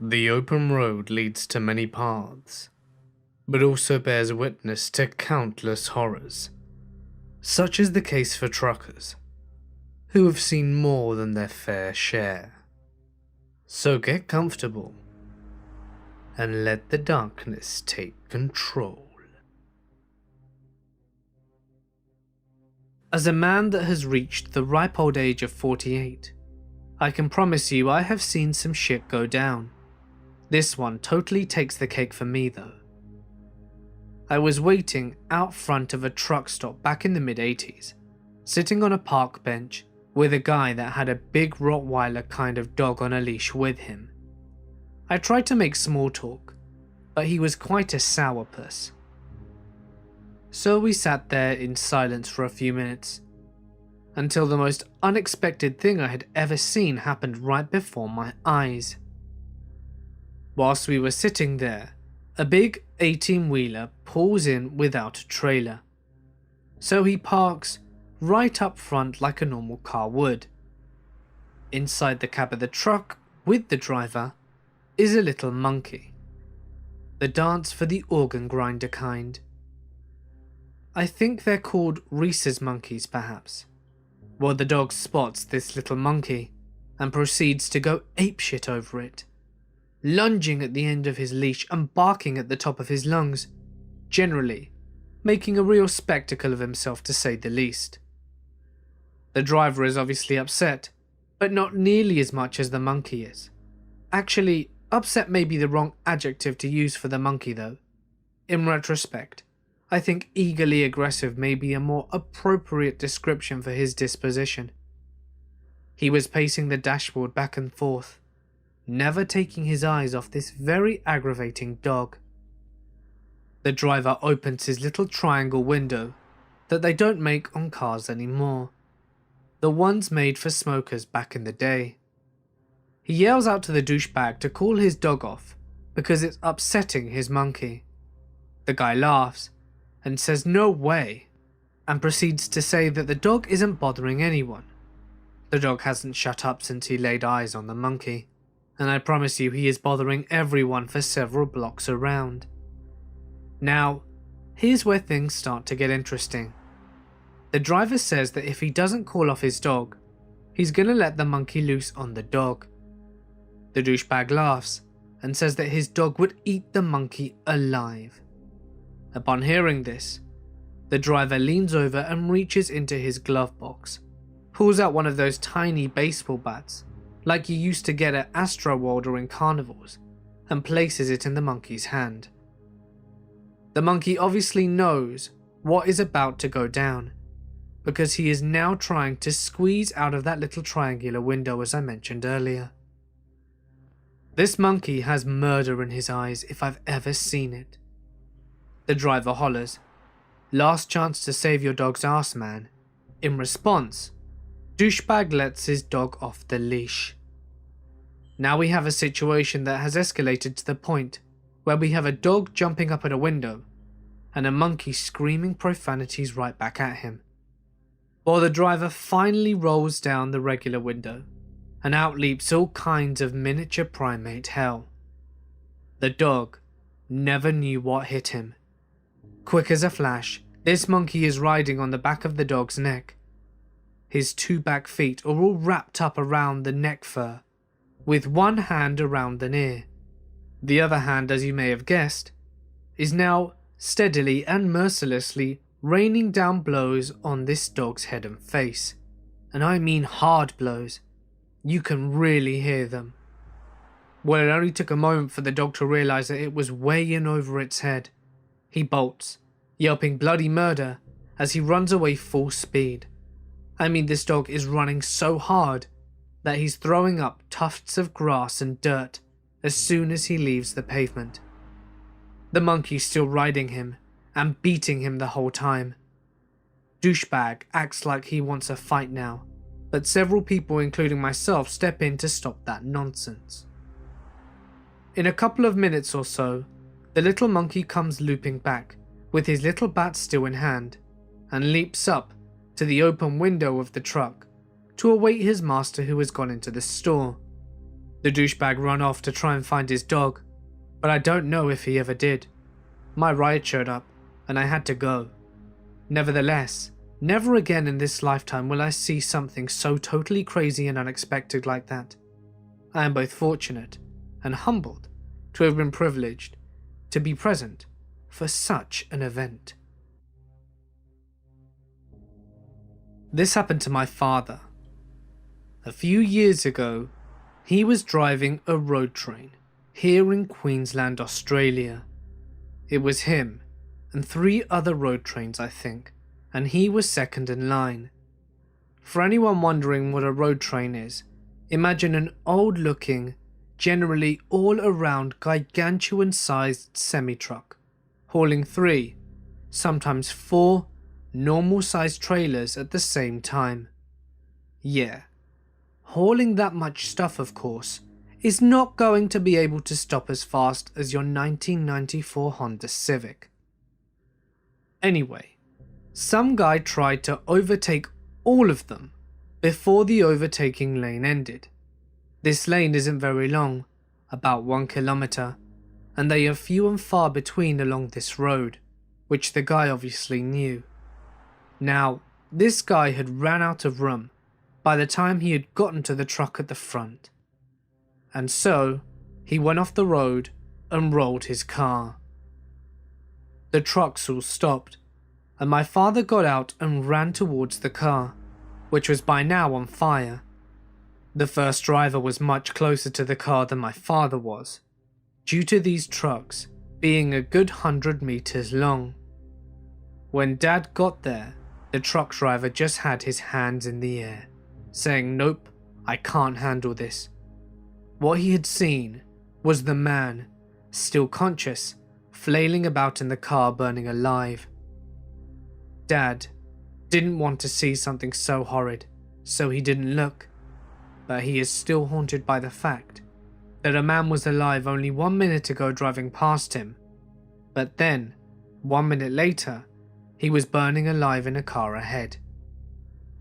The open road leads to many paths, but also bears witness to countless horrors. Such is the case for truckers, who have seen more than their fair share. So get comfortable and let the darkness take control. As a man that has reached the ripe old age of 48, I can promise you I have seen some shit go down. This one totally takes the cake for me though. I was waiting out front of a truck stop back in the mid-80s, sitting on a park bench with a guy that had a big Rottweiler kind of dog on a leash with him. I tried to make small talk, but he was quite a sourpuss. So we sat there in silence for a few minutes, until the most unexpected thing I had ever seen happened right before my eyes. Whilst we were sitting there, a big 18-wheeler pulls in without a trailer, so he parks right up front like a normal car would. Inside the cab of the truck, with the driver, is a little monkey. The dance for the organ grinder kind. I think they're called rhesus monkeys perhaps. Well, the dog spots this little monkey and proceeds to go apeshit over it, lunging at the end of his leash and barking at the top of his lungs, generally making a real spectacle of himself to say the least. The driver is obviously upset, but not nearly as much as the monkey is. Actually, upset may be the wrong adjective to use for the monkey though. In retrospect, I think eagerly aggressive may be a more appropriate description for his disposition. He was pacing the dashboard back and forth, never taking his eyes off this very aggravating dog. The driver opens his little triangle window that they don't make on cars anymore, the ones made for smokers back in the day. He yells out to the douchebag to call his dog off because it's upsetting his monkey. The guy laughs and says no way, and proceeds to say that the dog isn't bothering anyone. The dog hasn't shut up since he laid eyes on the monkey, and I promise you he is bothering everyone for several blocks around. Now, here's where things start to get interesting. The driver says that if he doesn't call off his dog, he's gonna let the monkey loose on the dog. The douchebag laughs and says that his dog would eat the monkey alive. Upon hearing this, the driver leans over and reaches into his glove box, pulls out one of those tiny baseball bats, like you used to get at Astroworld or in carnivals, and places it in the monkey's hand. The monkey obviously knows what is about to go down, because he is now trying to squeeze out of that little triangular window as I mentioned earlier. This monkey has murder in his eyes if I've ever seen it. The driver hollers, "Last chance to save your dog's ass, man." In response, douchebag lets his dog off the leash. Now we have a situation that has escalated to the point where we have a dog jumping up at a window and a monkey screaming profanities right back at him, while the driver finally rolls down the regular window and out leaps all kinds of miniature primate hell. The dog never knew what hit him. Quick as a flash, this monkey is riding on the back of the dog's neck. His two back feet are all wrapped up around the neck fur, with one hand around the ear. The other hand, as you may have guessed, is now steadily and mercilessly raining down blows on this dog's head and face. And I mean hard blows. You can really hear them. Well, it only took a moment for the dog to realise that it was way in over its head. He bolts, yelping bloody murder as he runs away full speed. I mean, this dog is running so hard that he's throwing up tufts of grass and dirt as soon as he leaves the pavement. The monkey's still riding him and beating him the whole time. Douchebag acts like he wants a fight now, but several people, including myself, step in to stop that nonsense. In a couple of minutes or so, the little monkey comes looping back, with his little bat still in hand, and leaps up to the open window of the truck to await his master who has gone into the store. The douchebag ran off to try and find his dog, but I don't know if he ever did. My ride showed up, and I had to go. Nevertheless, never again in this lifetime will I see something so totally crazy and unexpected like that. I am both fortunate and humbled to have been privileged to be present for such an event. This happened to my father. A few years ago, he was driving a road train here in Queensland, Australia. It was him and 3 other road trains, I think, and he was second in line. For anyone wondering what a road train is, imagine an old-looking, generally all-around gargantuan-sized semi-truck, hauling 3, sometimes 4, normal-sized trailers at the same time. Yeah, hauling that much stuff, of course, is not going to be able to stop as fast as your 1994 Honda Civic. Anyway, some guy tried to overtake all of them before the overtaking lane ended. This lane isn't very long, about 1 kilometer, and they are few and far between along this road, which the guy obviously knew. Now, this guy had ran out of room by the time he had gotten to the truck at the front, and so he went off the road and rolled his car. The trucks all stopped, and my father got out and ran towards the car, which was by now on fire. The first driver was much closer to the car than my father was, due to these trucks being a good 100 meters long. When Dad got there, the truck driver just had his hands in the air, saying, "Nope, I can't handle this." What he had seen was the man, still conscious, flailing about in the car burning alive. Dad didn't want to see something so horrid, so he didn't look, but he is still haunted by the fact that a man was alive only 1 minute ago driving past him, but then, 1 minute later, he was burning alive in a car ahead.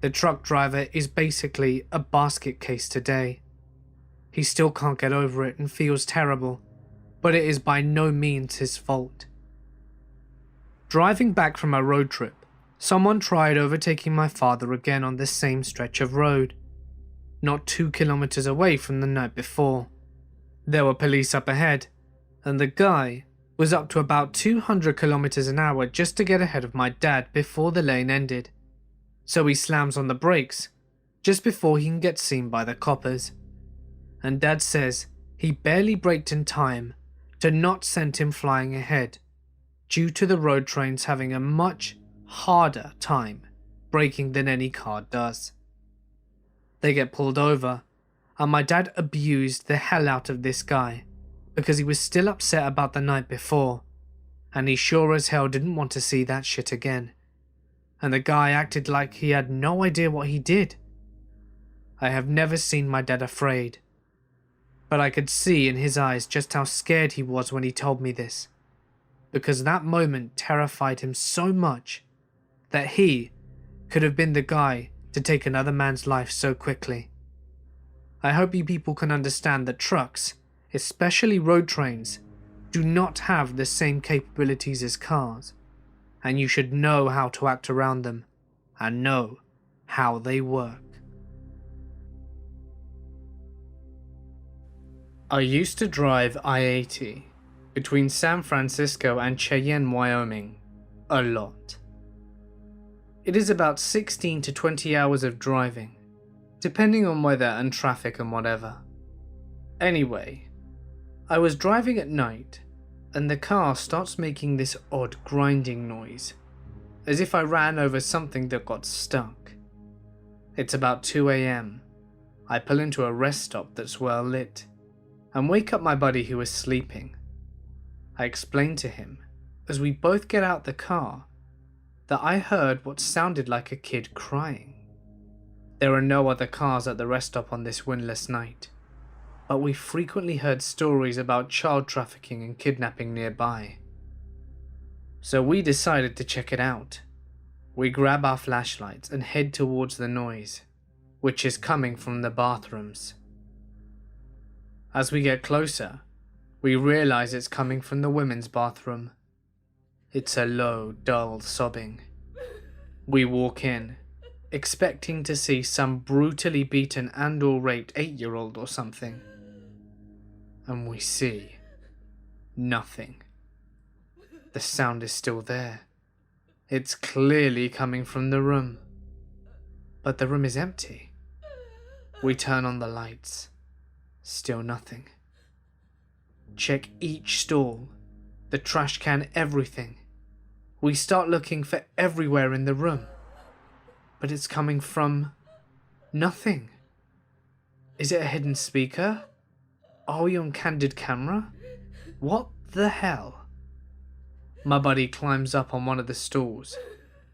The truck driver is basically a basket case today. He still can't get over it and feels terrible, but it is by no means his fault. Driving back from a road trip, someone tried overtaking my father again on the same stretch of road, not 2 kilometers away from the night before. There were police up ahead, and the guy was up to about 200 kilometers an hour just to get ahead of my dad before the lane ended. So he slams on the brakes just before he can get seen by the coppers. And Dad says he barely braked in time to not send him flying ahead, due to the road trains having a much harder time braking than any car does. They get pulled over, and my dad abused the hell out of this guy because he was still upset about the night before, and he sure as hell didn't want to see that shit again. And the guy acted like he had no idea what he did. I have never seen my dad afraid, but I could see in his eyes just how scared he was when he told me this, because that moment terrified him so much that he could have been the guy to take another man's life so quickly. I hope you people can understand that trucks, especially road trains, do not have the same capabilities as cars, and you should know how to act around them and know how they work. I used to drive I-80 between San Francisco and Cheyenne, Wyoming, a lot. It is about 16 to 20 hours of driving, depending on weather and traffic and whatever. Anyway, I was driving at night, and the car starts making this odd grinding noise, as if I ran over something that got stuck. It's about 2 AM. I pull into a rest stop that's well lit, and wake up my buddy who is sleeping. I explain to him, as we both get out the car, that I heard what sounded like a kid crying. There are no other cars at the rest stop on this windless night, but we frequently heard stories about child trafficking and kidnapping nearby. So we decided to check it out. We grab our flashlights and head towards the noise, which is coming from the bathrooms. As we get closer, we realize it's coming from the women's bathroom. It's a low, dull sobbing. We walk in, expecting to see some brutally beaten and/or raped 8-year-old or something. And we see nothing. The sound is still there. It's clearly coming from the room. But the room is empty. We turn on the lights. Still nothing. Check each stall, the trash can, everything. We start looking for everywhere in the room. But it's coming from nothing. Is it a hidden speaker? Are we on candid camera? What the hell? My buddy climbs up on one of the stalls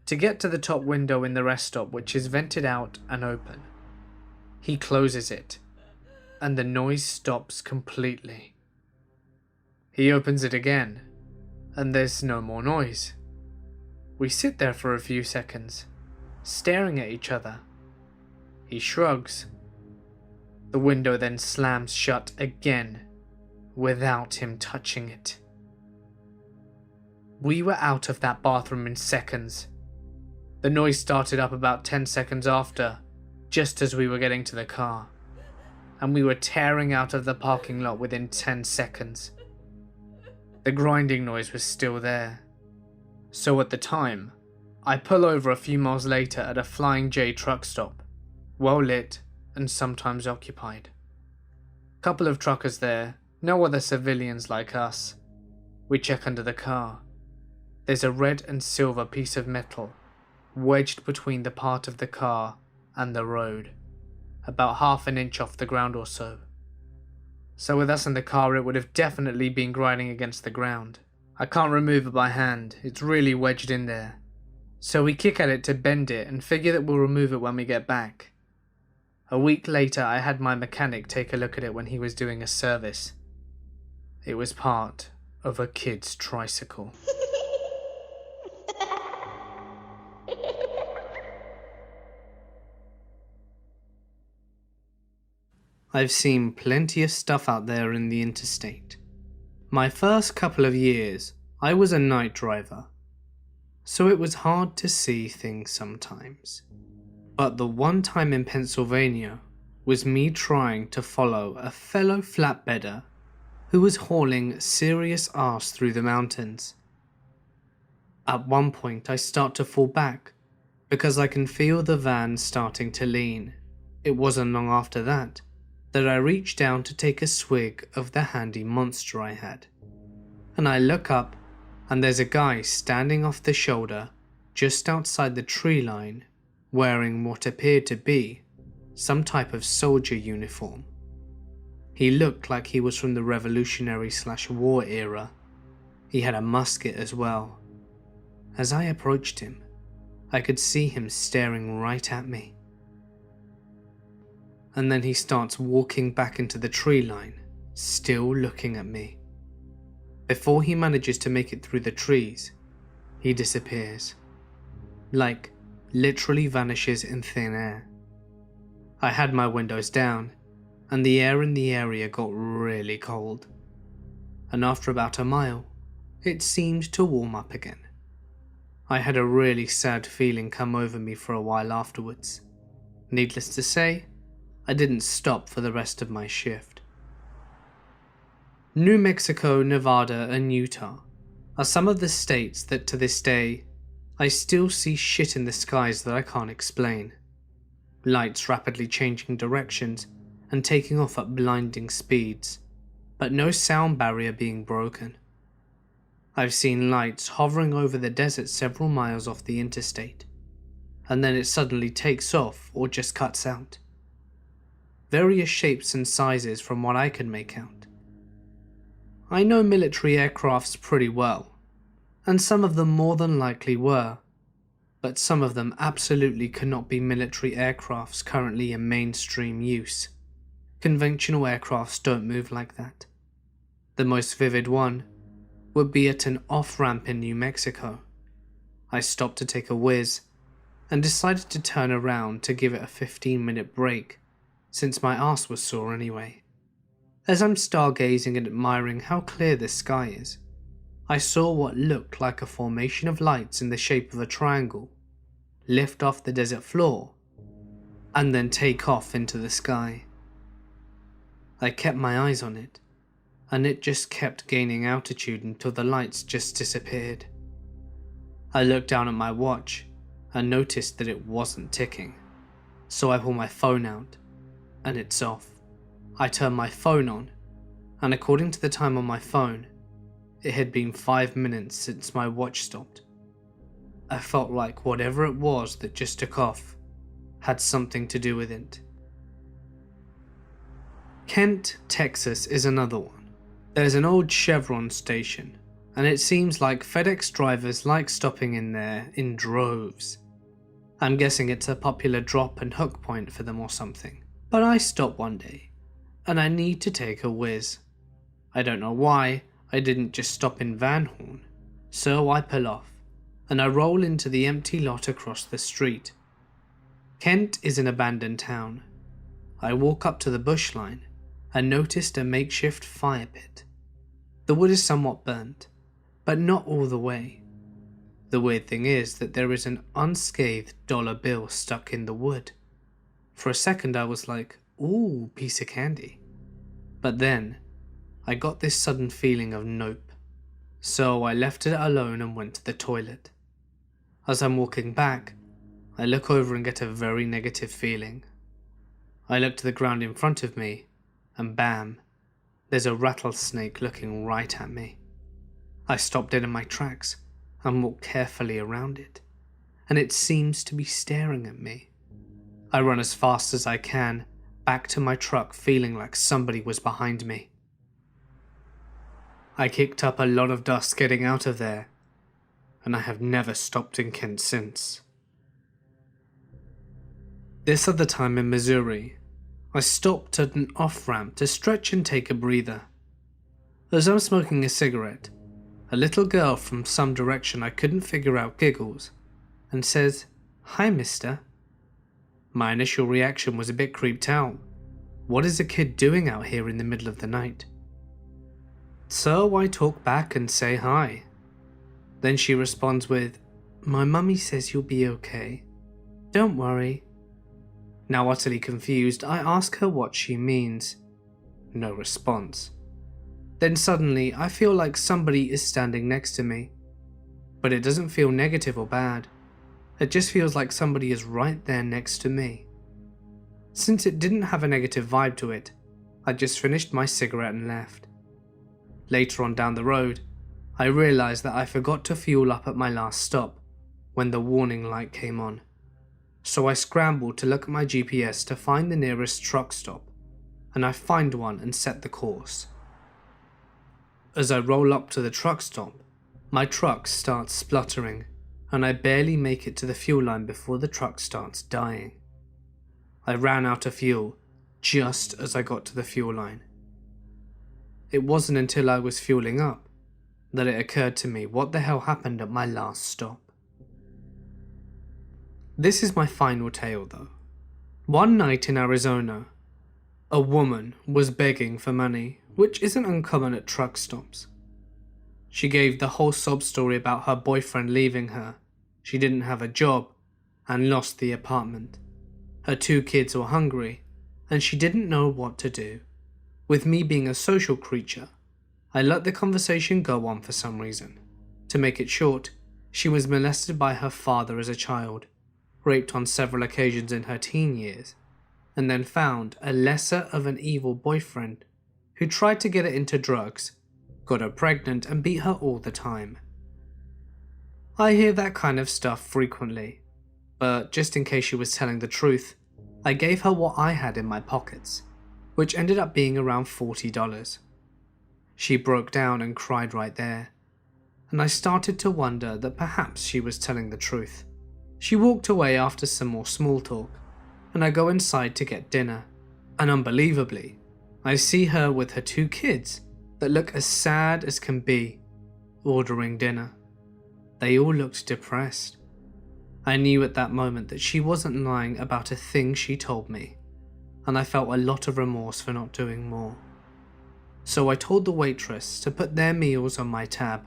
to get to the top window in the rest stop, which is vented out and open. He closes it, and the noise stops completely. He opens it again, and there's no more noise. We sit there for a few seconds, staring at each other. He shrugs. The window then slams shut again, without him touching it. We were out of that bathroom in seconds. The noise started up about 10 seconds after, just as we were getting to the car, and we were tearing out of the parking lot within 10 seconds. The grinding noise was still there. So at the time, I pull over a few miles later at a Flying J truck stop, well lit and sometimes occupied. Couple of truckers there, no other civilians like us. We check under the car. There's a red and silver piece of metal wedged between the part of the car and the road, about half an inch off the ground or so. So with us in the car, it would have definitely been grinding against the ground. I can't remove it by hand, it's really wedged in there. So we kick at it to bend it and figure that we'll remove it when we get back. A week later, I had my mechanic take a look at it when he was doing a service. It was part of a kid's tricycle. I've seen plenty of stuff out there in the interstate. My first couple of years, I was a night driver, so it was hard to see things sometimes. But the one time in Pennsylvania was me trying to follow a fellow flatbedder who was hauling serious arse through the mountains. At one point I start to fall back because I can feel the van starting to lean. It wasn't long after that I reached down to take a swig of the handy monster I had. And I look up and there's a guy standing off the shoulder just outside the tree line wearing what appeared to be some type of soldier uniform. He looked like he was from the Revolutionary/War era. He had a musket as well. As I approached him, I could see him staring right at me. And then he starts walking back into the tree line, still looking at me. Before he manages to make it through the trees, he disappears. Like, literally vanishes in thin air. I had my windows down, and the air in the area got really cold. And after about a mile, it seemed to warm up again. I had a really sad feeling come over me for a while afterwards. Needless to say, I didn't stop for the rest of my shift. New Mexico, Nevada, and Utah are some of the states that to this day, I still see shit in the skies that I can't explain. Lights rapidly changing directions and taking off at blinding speeds, but no sound barrier being broken. I've seen lights hovering over the desert several miles off the interstate, and then it suddenly takes off or just cuts out. Various shapes and sizes from what I can make out. I know military aircrafts pretty well, and some of them more than likely were, but some of them absolutely cannot be military aircrafts currently in mainstream use. Conventional aircrafts don't move like that. The most vivid one would be at an off-ramp in New Mexico. I stopped to take a whiz and decided to turn around to give it a 15-minute break, since my arse was sore anyway. As I'm stargazing and admiring how clear this sky is, I saw what looked like a formation of lights in the shape of a triangle lift off the desert floor and then take off into the sky. I kept my eyes on it, and it just kept gaining altitude until the lights just disappeared. I looked down at my watch and noticed that it wasn't ticking, so I pulled my phone out, and it's off. I turned my phone on, and according to the time on my phone, it had been 5 minutes since my watch stopped. I felt like whatever it was that just took off had something to do with it. Kent, Texas is another one. There's an old Chevron station, and it seems like FedEx drivers like stopping in there in droves. I'm guessing it's a popular drop and hook point for them or something. But I stopped one day, and I need to take a whiz. I don't know why I didn't just stop in Van Horn, so I pull off, and I roll into the empty lot across the street. Kent is an abandoned town. I walk up to the bush line and noticed a makeshift fire pit. The wood is somewhat burnt, but not all the way. The weird thing is that there is an unscathed dollar bill stuck in the wood. For a second I was like, ooh, piece of candy. But then I got this sudden feeling of nope. So I left it alone and went to the toilet. As I'm walking back, I look over and get a very negative feeling. I look to the ground in front of me, and bam, there's a rattlesnake looking right at me. I stop dead in my tracks and walk carefully around it, and it seems to be staring at me. I run as fast as I can, back to my truck feeling like somebody was behind me. I kicked up a lot of dust getting out of there, and I have never stopped in Kent since. This other time in Missouri, I stopped at an off-ramp to stretch and take a breather. As I'm smoking a cigarette, a little girl from some direction I couldn't figure out giggles and says, "Hi, mister." My initial reaction was a bit creeped out. What is a kid doing out here in the middle of the night? So I talk back and say hi. Then she responds with, "My mummy says you'll be okay. Don't worry." Now utterly confused, I ask her what she means. No response. Then suddenly I feel like somebody is standing next to me. But it doesn't feel negative or bad. It just feels like somebody is right there next to me. Since it didn't have a negative vibe to it, I just finished my cigarette and left. Later on down the road, I realized that I forgot to fuel up at my last stop when the warning light came on. So I scrambled to look at my GPS to find the nearest truck stop, and I find one and set the course. As I roll up to the truck stop, my truck starts spluttering, and I barely make it to the fuel line before the truck starts dying. I ran out of fuel just as I got to the fuel line. It wasn't until I was fueling up that it occurred to me what the hell happened at my last stop. This is my final tale though. One night in Arizona, a woman was begging for money, which isn't uncommon at truck stops. She gave the whole sob story about her boyfriend leaving her, she didn't have a job, and lost the apartment. Her 2 kids were hungry, and she didn't know what to do. With me being a social creature, I let the conversation go on for some reason. To make it short, she was molested by her father as a child, raped on several occasions in her teen years, and then found a lesser of an evil boyfriend who tried to get her into drugs, got her pregnant and beat her all the time. I hear that kind of stuff frequently, but just in case she was telling the truth, I gave her what I had in my pockets, which ended up being around $40. She broke down and cried right there, and I started to wonder that perhaps she was telling the truth. She walked away after some more small talk, and I go inside to get dinner, and unbelievably, I see her with her 2 kids that look as sad as can be, ordering dinner. They all looked depressed. I knew at that moment that she wasn't lying about a thing she told me, and I felt a lot of remorse for not doing more. so I told the waitress to put their meals on my tab.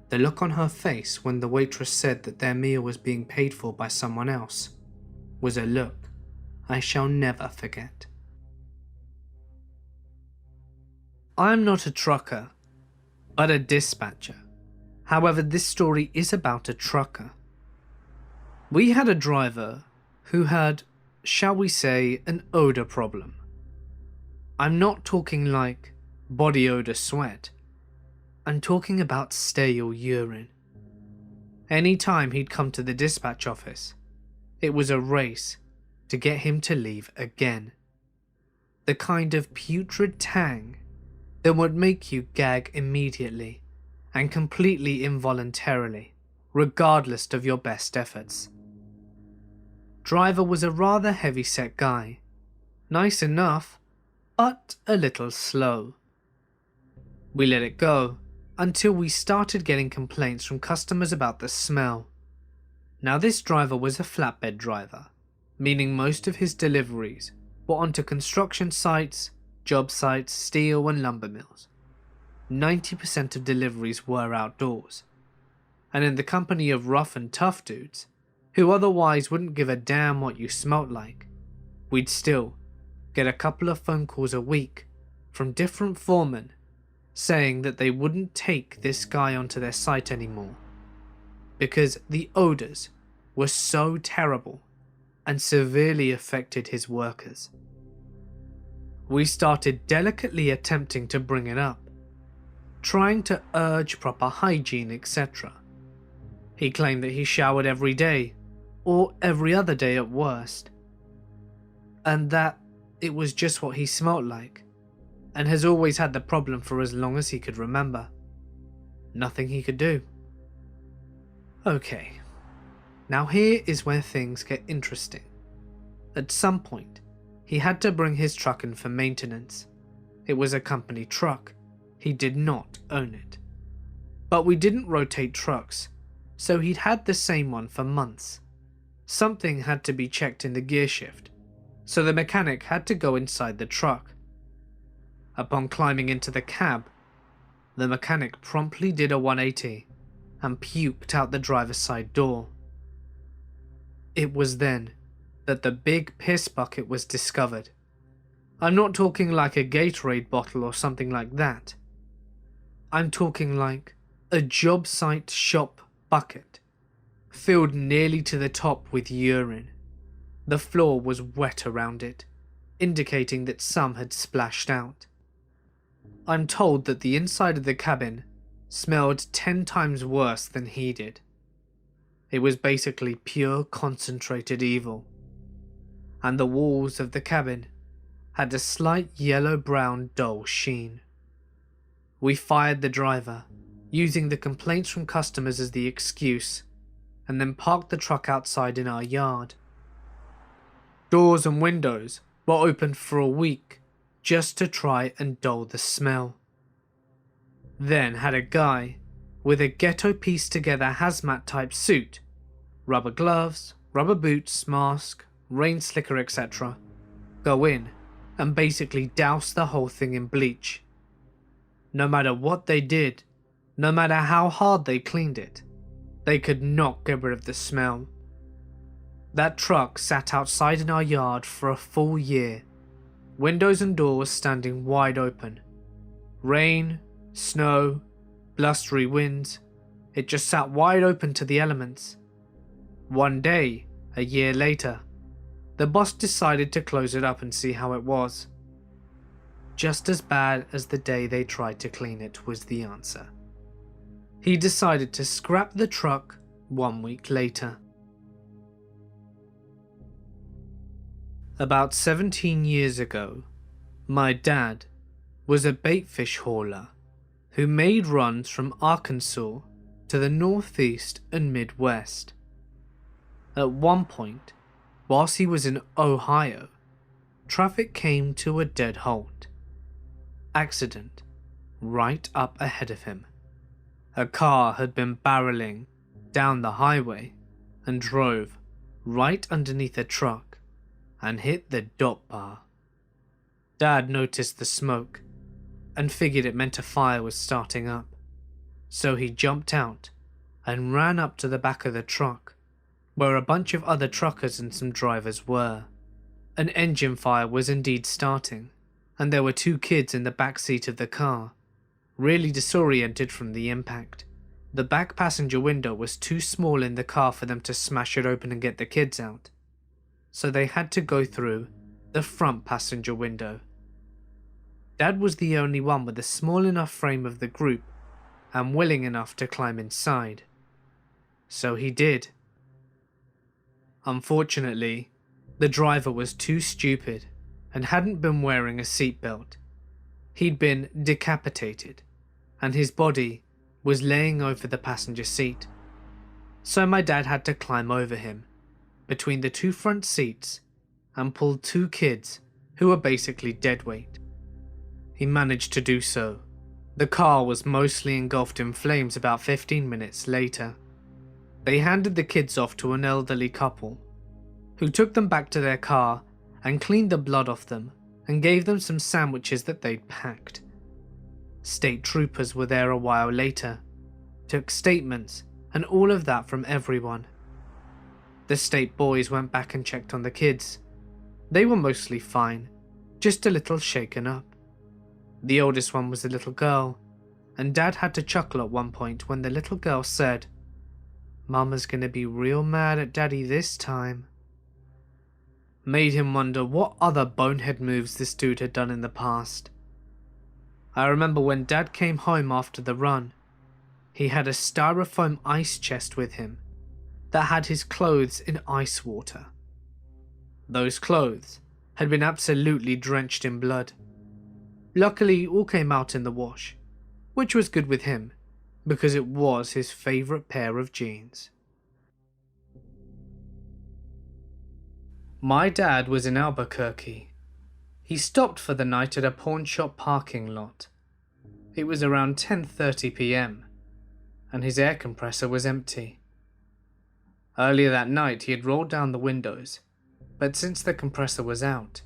The look on her face when the waitress said that their meal was being paid for by someone else was a look I shall never forget. I'm not a trucker, but a dispatcher. However, this story is about a trucker. We had a driver who had, shall we say, an odor problem. I'm not talking like body odor sweat. I'm talking about stale urine. Any time he'd come to the dispatch office, it was a race to get him to leave again. The kind of putrid tang that would make you gag immediately and completely involuntarily, regardless of your best efforts. Driver was a rather heavy-set guy, nice enough, but a little slow. We let it go until we started getting complaints from customers about the smell. Now this driver was a flatbed driver, meaning most of his deliveries were onto construction sites, job sites, steel and lumber mills. 90% of deliveries were outdoors, and in the company of rough and tough dudes, who otherwise wouldn't give a damn what you smelt like, we'd still get a couple of phone calls a week from different foremen saying that they wouldn't take this guy onto their site anymore because the odors were so terrible and severely affected his workers. We started delicately attempting to bring it up, trying to urge proper hygiene, etc. He claimed that he showered every day, or every other day at worst, and that it was just what he smelt like, and has always had the problem for as long as he could remember. Nothing he could do. Okay, now here is where things get interesting. At some point, he had to bring his truck in for maintenance. It was a company truck. He did not own it. But we didn't rotate trucks, so he'd had the same one for months. Something had to be checked in the gear shift, so the mechanic had to go inside the truck. Upon climbing into the cab, the mechanic promptly did a 180 and puked out the driver's side door. It was then that the big piss bucket was discovered. I'm not talking like a Gatorade bottle or something like that. I'm talking like a job site shop bucket, filled nearly to the top with urine. The floor was wet around it, indicating that some had splashed out. I'm told that the inside of the cabin smelled 10 times worse than he did. It was basically pure concentrated evil, and the walls of the cabin had a slight yellow-brown dull sheen. We fired the driver, using the complaints from customers as the excuse, and then parked the truck outside in our yard. Doors and windows were opened for a week just to try and dull the smell. Then had a guy with a ghetto pieced together hazmat type suit, rubber gloves, rubber boots, mask, rain slicker, etc. go in and basically douse the whole thing in bleach. No matter what they did, no matter how hard they cleaned it, they could not get rid of the smell. That truck sat outside in our yard for a full year, windows and doors standing wide open. Rain, snow, blustery winds, it just sat wide open to the elements. One day, a year later, the boss decided to close it up and see how it was. Just as bad as the day they tried to clean it was the answer. He decided to scrap the truck 1 week later. About 17 years ago, my dad was a baitfish hauler who made runs from Arkansas to the Northeast and Midwest. At one point, whilst he was in Ohio, traffic came to a dead halt. Accident right up ahead of him. A car had been barreling down the highway and drove right underneath a truck and hit the dot bar. Dad noticed the smoke and figured it meant a fire was starting up. So he jumped out and ran up to the back of the truck, where a bunch of other truckers and some drivers were. An engine fire was indeed starting, and there were 2 kids in the back seat of the car, really disoriented from the impact. The back passenger window was too small in the car for them to smash it open and get the kids out, so they had to go through the front passenger window. Dad was the only one with a small enough frame of the group and willing enough to climb inside. So he did. Unfortunately, the driver was too stupid and hadn't been wearing a seatbelt. He'd been decapitated, and his body was laying over the passenger seat. So my dad had to climb over him, between the 2 front seats, and pull 2 kids who were basically deadweight. He managed to do so. The car was mostly engulfed in flames about 15 minutes later. They handed the kids off to an elderly couple, who took them back to their car and cleaned the blood off them and gave them some sandwiches that they'd packed. State troopers were there a while later, took statements and all of that from everyone. The state boys went back and checked on the kids. They were mostly fine, just a little shaken up. The oldest one was a little girl, and Dad had to chuckle at one point when the little girl said, "Mama's gonna be real mad at Daddy this time." Made him wonder what other bonehead moves this dude had done in the past. I remember when Dad came home after the run, he had a styrofoam ice chest with him that had his clothes in ice water. Those clothes had been absolutely drenched in blood. Luckily, all came out in the wash, which was good with him, because it was his favourite pair of jeans. My dad was in Albuquerque. He stopped for the night at a pawn shop parking lot. It was around 10:30 p.m, and his air compressor was empty. Earlier that night he had rolled down the windows, but since the compressor was out,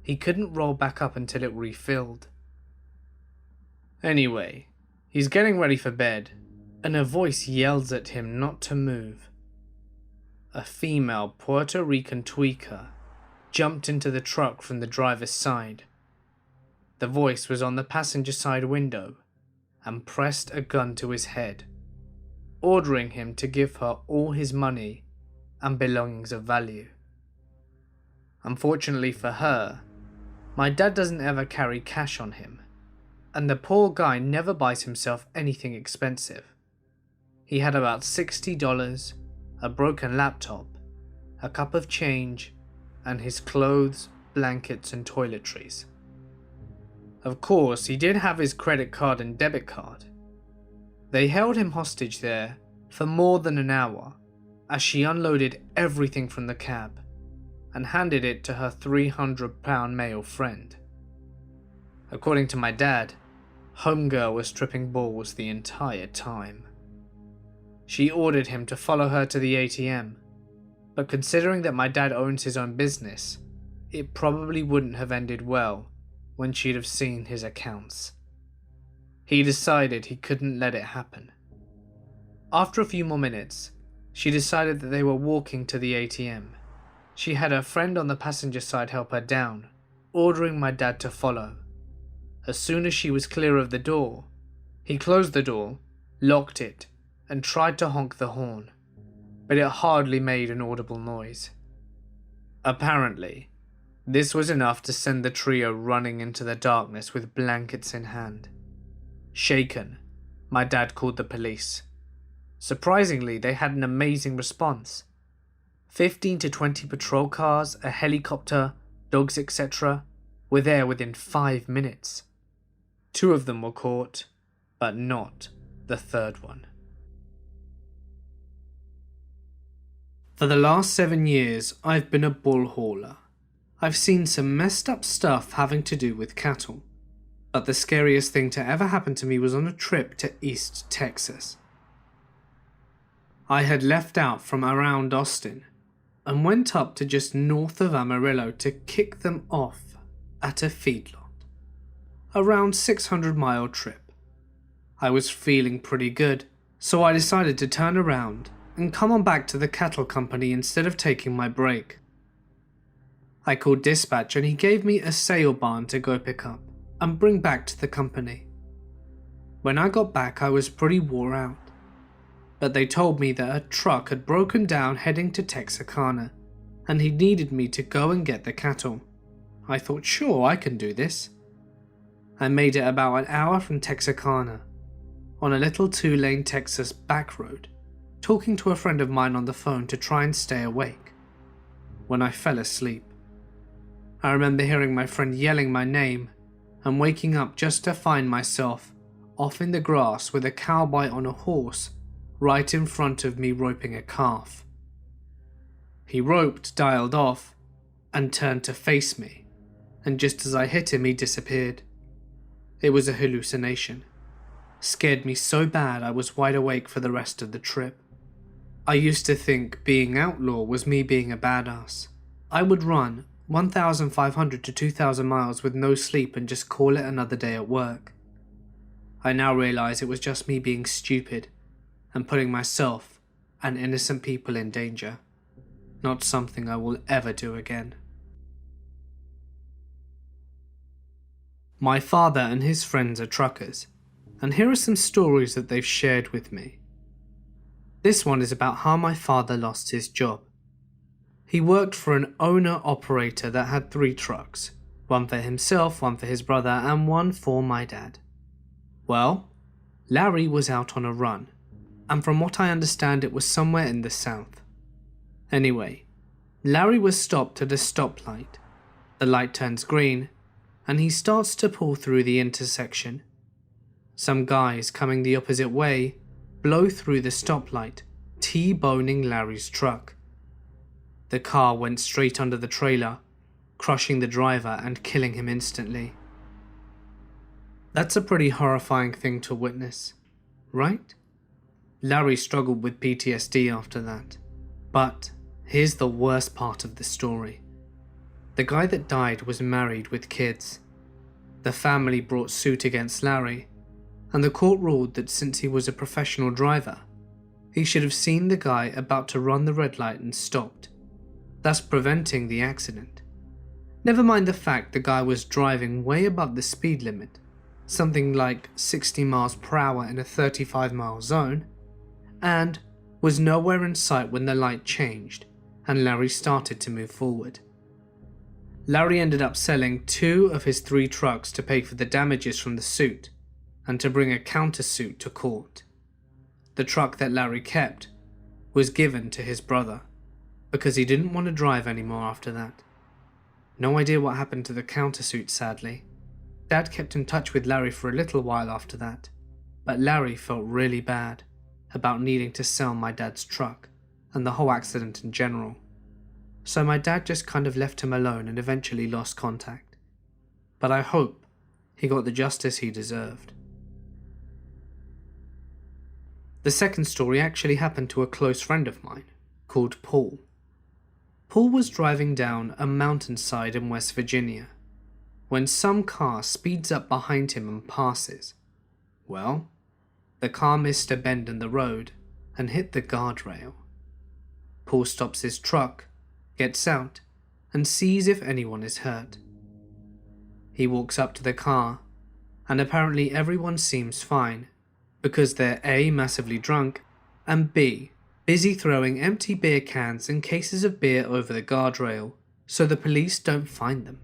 he couldn't roll back up until it refilled. Anyway, he's getting ready for bed, and a voice yells at him not to move. A female Puerto Rican tweaker jumped into the truck from the driver's side. The voice was on the passenger side window and pressed a gun to his head, ordering him to give her all his money and belongings of value. Unfortunately for her, my dad doesn't ever carry cash on him, and the poor guy never buys himself anything expensive. He had about $60, a broken laptop, a cup of change, and his clothes, blankets, and toiletries. Of course, he did have his credit card and debit card. They held him hostage there for more than an hour as she unloaded everything from the cab and handed it to her 300-pound male friend. According to my dad, homegirl was tripping balls the entire time. She ordered him to follow her to the ATM, but considering that my dad owns his own business, it probably wouldn't have ended well when she'd have seen his accounts. He decided he couldn't let it happen. After a few more minutes, she decided that they were walking to the ATM. She had her friend on the passenger side help her down, ordering my dad to follow. As soon as she was clear of the door, he closed the door, locked it, and tried to honk the horn, but it hardly made an audible noise. Apparently, this was enough to send the trio running into the darkness with blankets in hand. Shaken, my dad called the police. Surprisingly, they had an amazing response. 15 to 20 patrol cars, a helicopter, dogs, etc. were there within 5 minutes. 2 of them were caught, but not the third one. For the last 7 years, I've been a bull hauler. I've seen some messed up stuff having to do with cattle, but the scariest thing to ever happen to me was on a trip to East Texas. I had left out from around Austin and went up to just north of Amarillo to kick them off at a feedlot. around 600-mile trip. I was feeling pretty good, so I decided to turn around and come on back to the cattle company instead of taking my break. I called dispatch and he gave me a sale barn to go pick up and bring back to the company. When I got back, I was pretty wore out, but they told me that a truck had broken down heading to Texarkana and he needed me to go and get the cattle. I thought, sure, I can do this. I made it about an hour from Texarkana on a little 2-lane Texas back road, talking to a friend of mine on the phone to try and stay awake. When I fell asleep, I remember hearing my friend yelling my name and waking up just to find myself off in the grass with a cowboy on a horse right in front of me roping a calf. He roped, dialed off, and turned to face me, and just as I hit him, he disappeared. It was a hallucination. Scared me so bad I was wide awake for the rest of the trip. I used to think being outlaw was me being a badass. I would run 1,500 to 2,000 miles with no sleep and just call it another day at work. I now realize it was just me being stupid and putting myself and innocent people in danger. Not something I will ever do again. My father and his friends are truckers, and here are some stories that they've shared with me. This one is about how my father lost his job. He worked for an owner-operator that had 3 trucks, one for himself, one for his brother, and one for my dad. Well, Larry was out on a run, and from what I understand it was somewhere in the south. Anyway, Larry was stopped at a stoplight. The light turns green, and he starts to pull through the intersection. Some guys coming the opposite way blow through the stoplight, T-boning Larry's truck. The car went straight under the trailer, crushing the driver and killing him instantly. That's a pretty horrifying thing to witness, right? Larry struggled with PTSD after that. But here's the worst part of the story. The guy that died was married with kids. The family brought suit against Larry, and the court ruled that since he was a professional driver, he should have seen the guy about to run the red light and stopped, thus preventing the accident. Never mind the fact the guy was driving way above the speed limit, something like 60 miles per hour in a 35-mile zone, and was nowhere in sight when the light changed and Larry started to move forward. Larry ended up selling 2 of his 3 trucks to pay for the damages from the suit and to bring a countersuit to court. The truck that Larry kept was given to his brother because he didn't want to drive anymore after that. No idea what happened to the countersuit, sadly. Dad kept in touch with Larry for a little while after that, but Larry felt really bad about needing to sell my dad's truck and the whole accident in general. So my dad just kind of left him alone and eventually lost contact. But I hope he got the justice he deserved. The second story actually happened to a close friend of mine called Paul. Paul was driving down a mountainside in West Virginia when some car speeds up behind him and passes. Well, the car missed a bend in the road and hit the guardrail. Paul stops his truck, gets out, and sees if anyone is hurt. He walks up to the car, and apparently everyone seems fine, because they're A, massively drunk, and B, busy throwing empty beer cans and cases of beer over the guardrail so the police don't find them.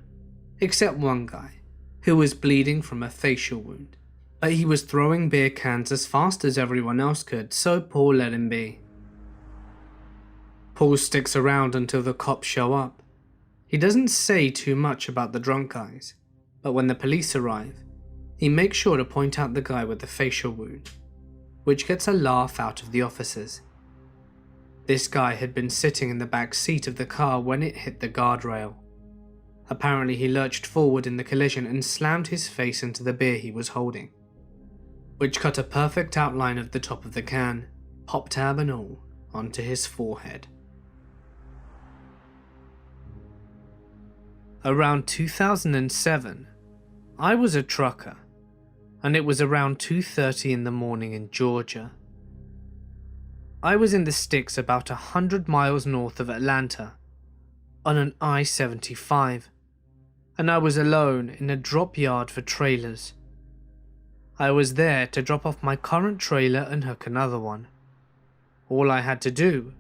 Except one guy, who was bleeding from a facial wound, but he was throwing beer cans as fast as everyone else could, so Paul let him be. Paul sticks around until the cops show up. He doesn't say too much about the drunk guys, but when the police arrive, he makes sure to point out the guy with the facial wound, which gets a laugh out of the officers. This guy had been sitting in the back seat of the car when it hit the guardrail. Apparently he lurched forward in the collision and slammed his face into the beer he was holding, which cut a perfect outline of the top of the can, pop tab and all, onto his forehead. Around 2007, I was a trucker, and it was around 2:30 in the morning in Georgia. I was in the sticks about 100 miles north of Atlanta, on an I-75, and I was alone in a drop yard for trailers. I was there to drop off my current trailer and hook another one. All I had to do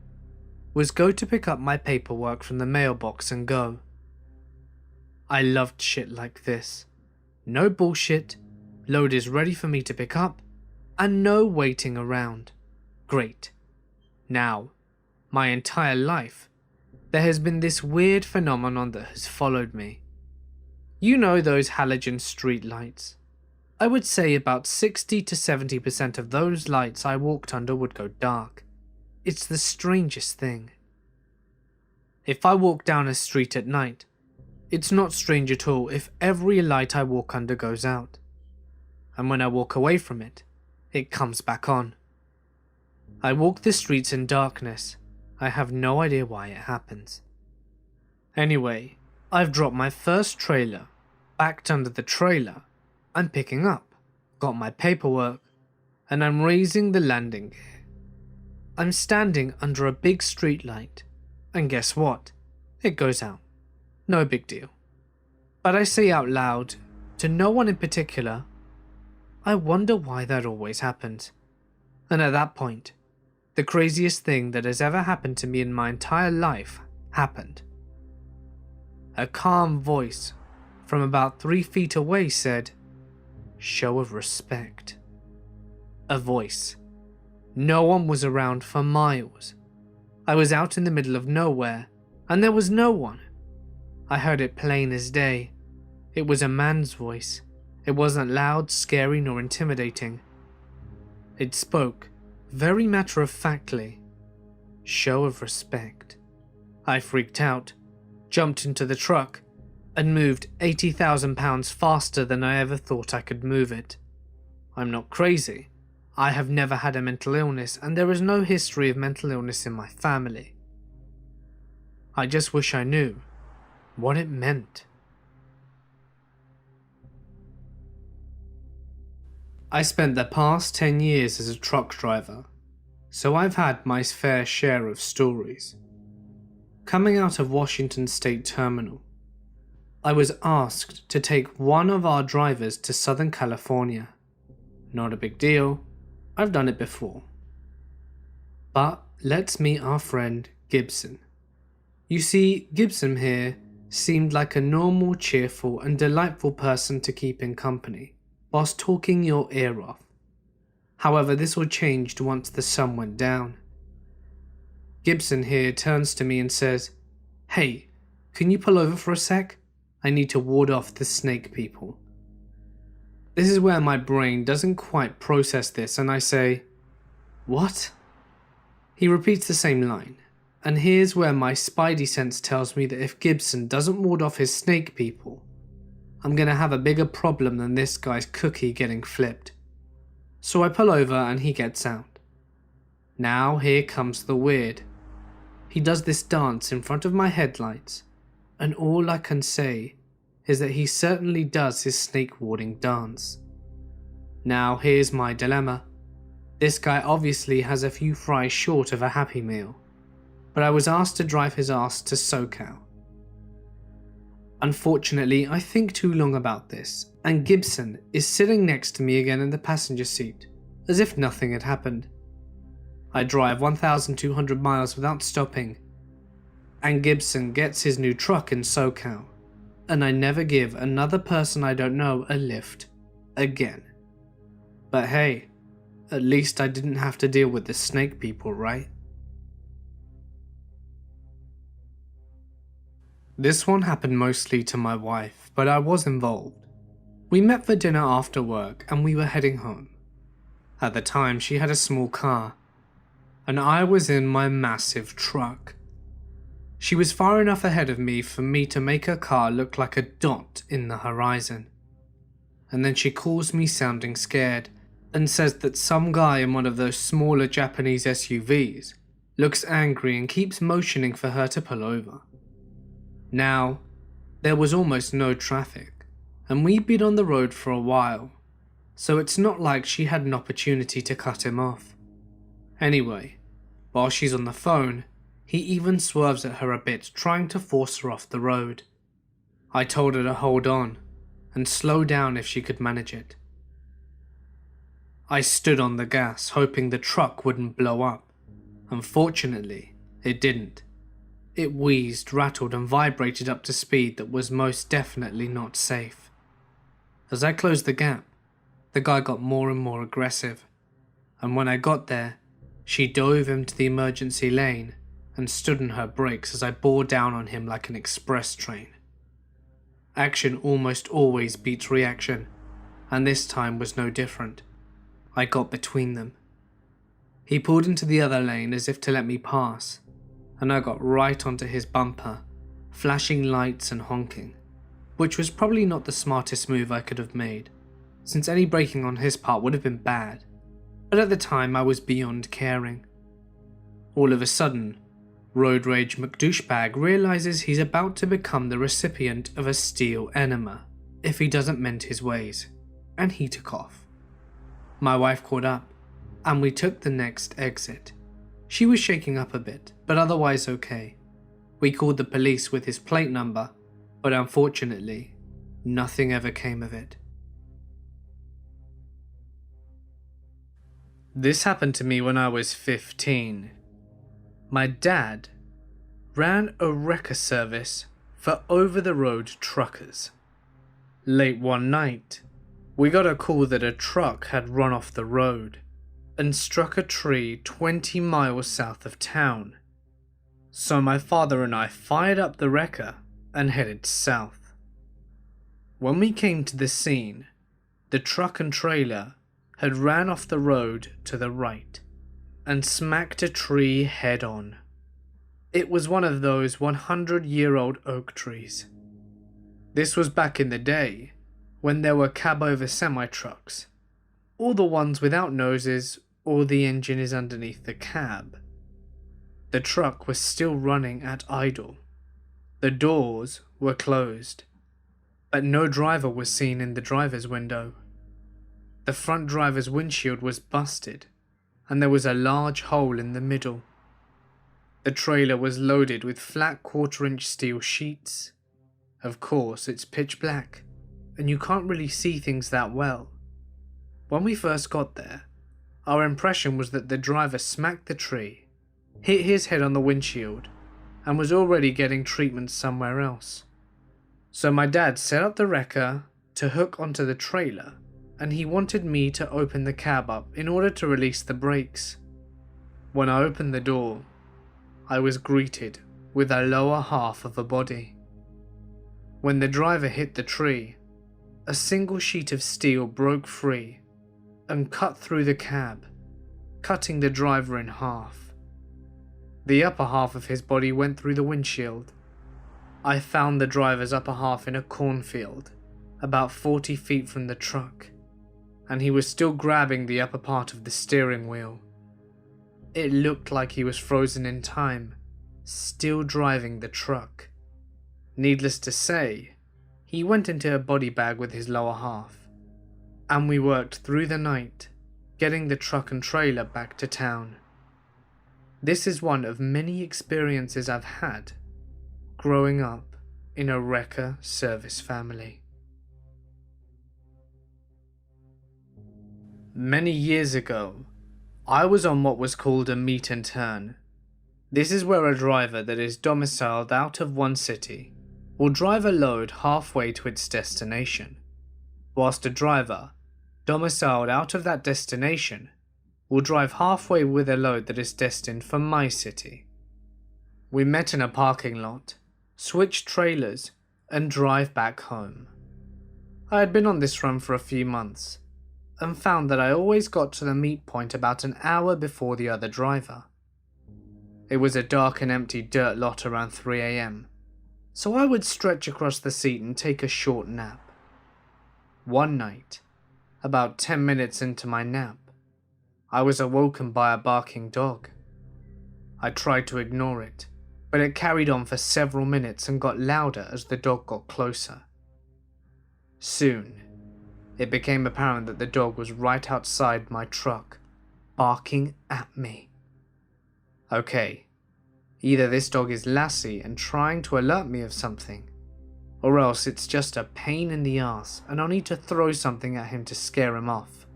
was go to pick up my paperwork from the mailbox and go. I loved shit like this. No bullshit, load is ready for me to pick up, and no waiting around. Great. Now, my entire life, there has been this weird phenomenon that has followed me. You know those halogen street lights? I would say about 60 to 70% of those lights I walked under would go dark. It's the strangest thing. If I walk down a street at night, it's not strange at all if every light I walk under goes out. And when I walk away from it, it comes back on. I walk the streets in darkness. I have no idea why it happens. Anyway, I've dropped my first trailer, backed under the trailer, I'm picking up, got my paperwork, and I'm raising the landing gear. I'm standing under a big street light, and guess what? It goes out. No big deal. But I say out loud, to no one in particular, I wonder why that always happens. And at that point, the craziest thing that has ever happened to me in my entire life happened. A calm voice from about 3 feet away said, "Show of respect." A voice. No one was around for miles. I was out in the middle of nowhere, and there was no one. I heard it plain as day. It was a man's voice. It wasn't loud, scary, nor intimidating. It spoke, very matter-of-factly. Show of respect. I freaked out, jumped into the truck, and moved 80,000 pounds faster than I ever thought I could move it. I'm not crazy. I have never had a mental illness, and there is no history of mental illness in my family. I just wish I knew what it meant. I spent the past 10 years as a truck driver, so I've had my fair share of stories. Coming out of Washington State Terminal, I was asked to take one of our drivers to Southern California. Not a big deal, I've done it before. But let's meet our friend Gibson. You see, Gibson here seemed like a normal, cheerful and delightful person to keep in company, whilst talking your ear off. However, this all changed once the sun went down. Gibson here turns to me and says, "Hey, can you pull over for a sec? I need to ward off the snake people." This is where my brain doesn't quite process this, and I say, "What?" He repeats the same line, and here's where my spidey sense tells me that if Gibson doesn't ward off his snake people, I'm gonna have a bigger problem than this guy's cookie getting flipped. So I pull over and he gets out. Now here comes the weird. He does this dance in front of my headlights, and all I can say is that he certainly does his snake warding dance. Now here's my dilemma. This guy obviously has a few fries short of a Happy Meal, but I was asked to drive his ass to SoCal. Unfortunately, I think too long about this, and Gibson is sitting next to me again in the passenger seat, as if nothing had happened. I drive 1,200 miles without stopping, and Gibson gets his new truck in SoCal, and I never give another person I don't know a lift again. But hey, at least I didn't have to deal with the snake people, right? This one happened mostly to my wife, but I was involved. We met for dinner after work and we were heading home. At the time, she had a small car, and I was in my massive truck. She was far enough ahead of me for me to make her car look like a dot in the horizon. And then she calls me sounding scared and says that some guy in one of those smaller Japanese SUVs looks angry and keeps motioning for her to pull over. Now, there was almost no traffic, and we'd been on the road for a while, so it's not like she had an opportunity to cut him off. Anyway, while she's on the phone, he even swerves at her a bit, trying to force her off the road. I told her to hold on and slow down if she could manage it. I stood on the gas, hoping the truck wouldn't blow up. Unfortunately, it didn't. It wheezed, rattled, and vibrated up to speed that was most definitely not safe. As I closed the gap, the guy got more and more aggressive, and when I got there, she dove into the emergency lane and stood on her brakes as I bore down on him like an express train. Action almost always beats reaction, and this time was no different. I got between them. He pulled into the other lane as if to let me pass, and I got right onto his bumper, flashing lights and honking, which was probably not the smartest move I could have made, since any braking on his part would have been bad, but at the time I was beyond caring. All of a sudden, Road Rage McDouchebag realizes he's about to become the recipient of a steel enema if he doesn't mend his ways, and he took off. My wife caught up, and we took the next exit. She was shaking up a bit, but otherwise okay. We called the police with his plate number, but unfortunately, nothing ever came of it. This happened to me when I was 15. My dad ran a wrecker service for over-the-road truckers. Late one night, we got a call that a truck had run off the road and struck a tree 20 miles south of town. So my father and I fired up the wrecker and headed south. When we came to the scene, the truck and trailer had ran off the road to the right and smacked a tree head on. It was one of those 100-year-old oak trees. This was back in the day when there were cab-over semi-trucks, or the ones without noses or the engine is underneath the cab. The truck was still running at idle. The doors were closed, but no driver was seen in the driver's window. The front driver's windshield was busted, and there was a large hole in the middle. The trailer was loaded with flat 1/4-inch steel sheets. Of course, it's pitch black, and you can't really see things that well. When we first got there, our impression was that the driver smacked the tree, hit his head on the windshield, and was already getting treatment somewhere else. So my dad set up the wrecker to hook onto the trailer, and he wanted me to open the cab up in order to release the brakes. When I opened the door, I was greeted with the lower half of a body. When the driver hit the tree, a single sheet of steel broke free and cut through the cab, cutting the driver in half. The upper half of his body went through the windshield. I found the driver's upper half in a cornfield, about 40 feet from the truck, and he was still grabbing the upper part of the steering wheel. It looked like he was frozen in time, still driving the truck. Needless to say, he went into a body bag with his lower half, and we worked through the night, getting the truck and trailer back to town. This is one of many experiences I've had growing up in a wrecker service family. Many years ago, I was on what was called a meet and turn. This is where a driver that is domiciled out of one city will drive a load halfway to its destination, whilst a driver domiciled out of that destination will drive halfway with a load that is destined for my city. We met in a parking lot, switched trailers, and drive back home. I had been on this run for a few months, and found that I always got to the meet point about an hour before the other driver. It was a dark and empty dirt lot around 3 AM, so I would stretch across the seat and take a short nap. One night, about 10 minutes into my nap, I was awoken by a barking dog. I tried to ignore it, but it carried on for several minutes and got louder as the dog got closer. Soon, it became apparent that the dog was right outside my truck, barking at me. Okay, either this dog is Lassie and trying to alert me of something, or else it's just a pain in the ass and I'll need to throw something at him to scare him off.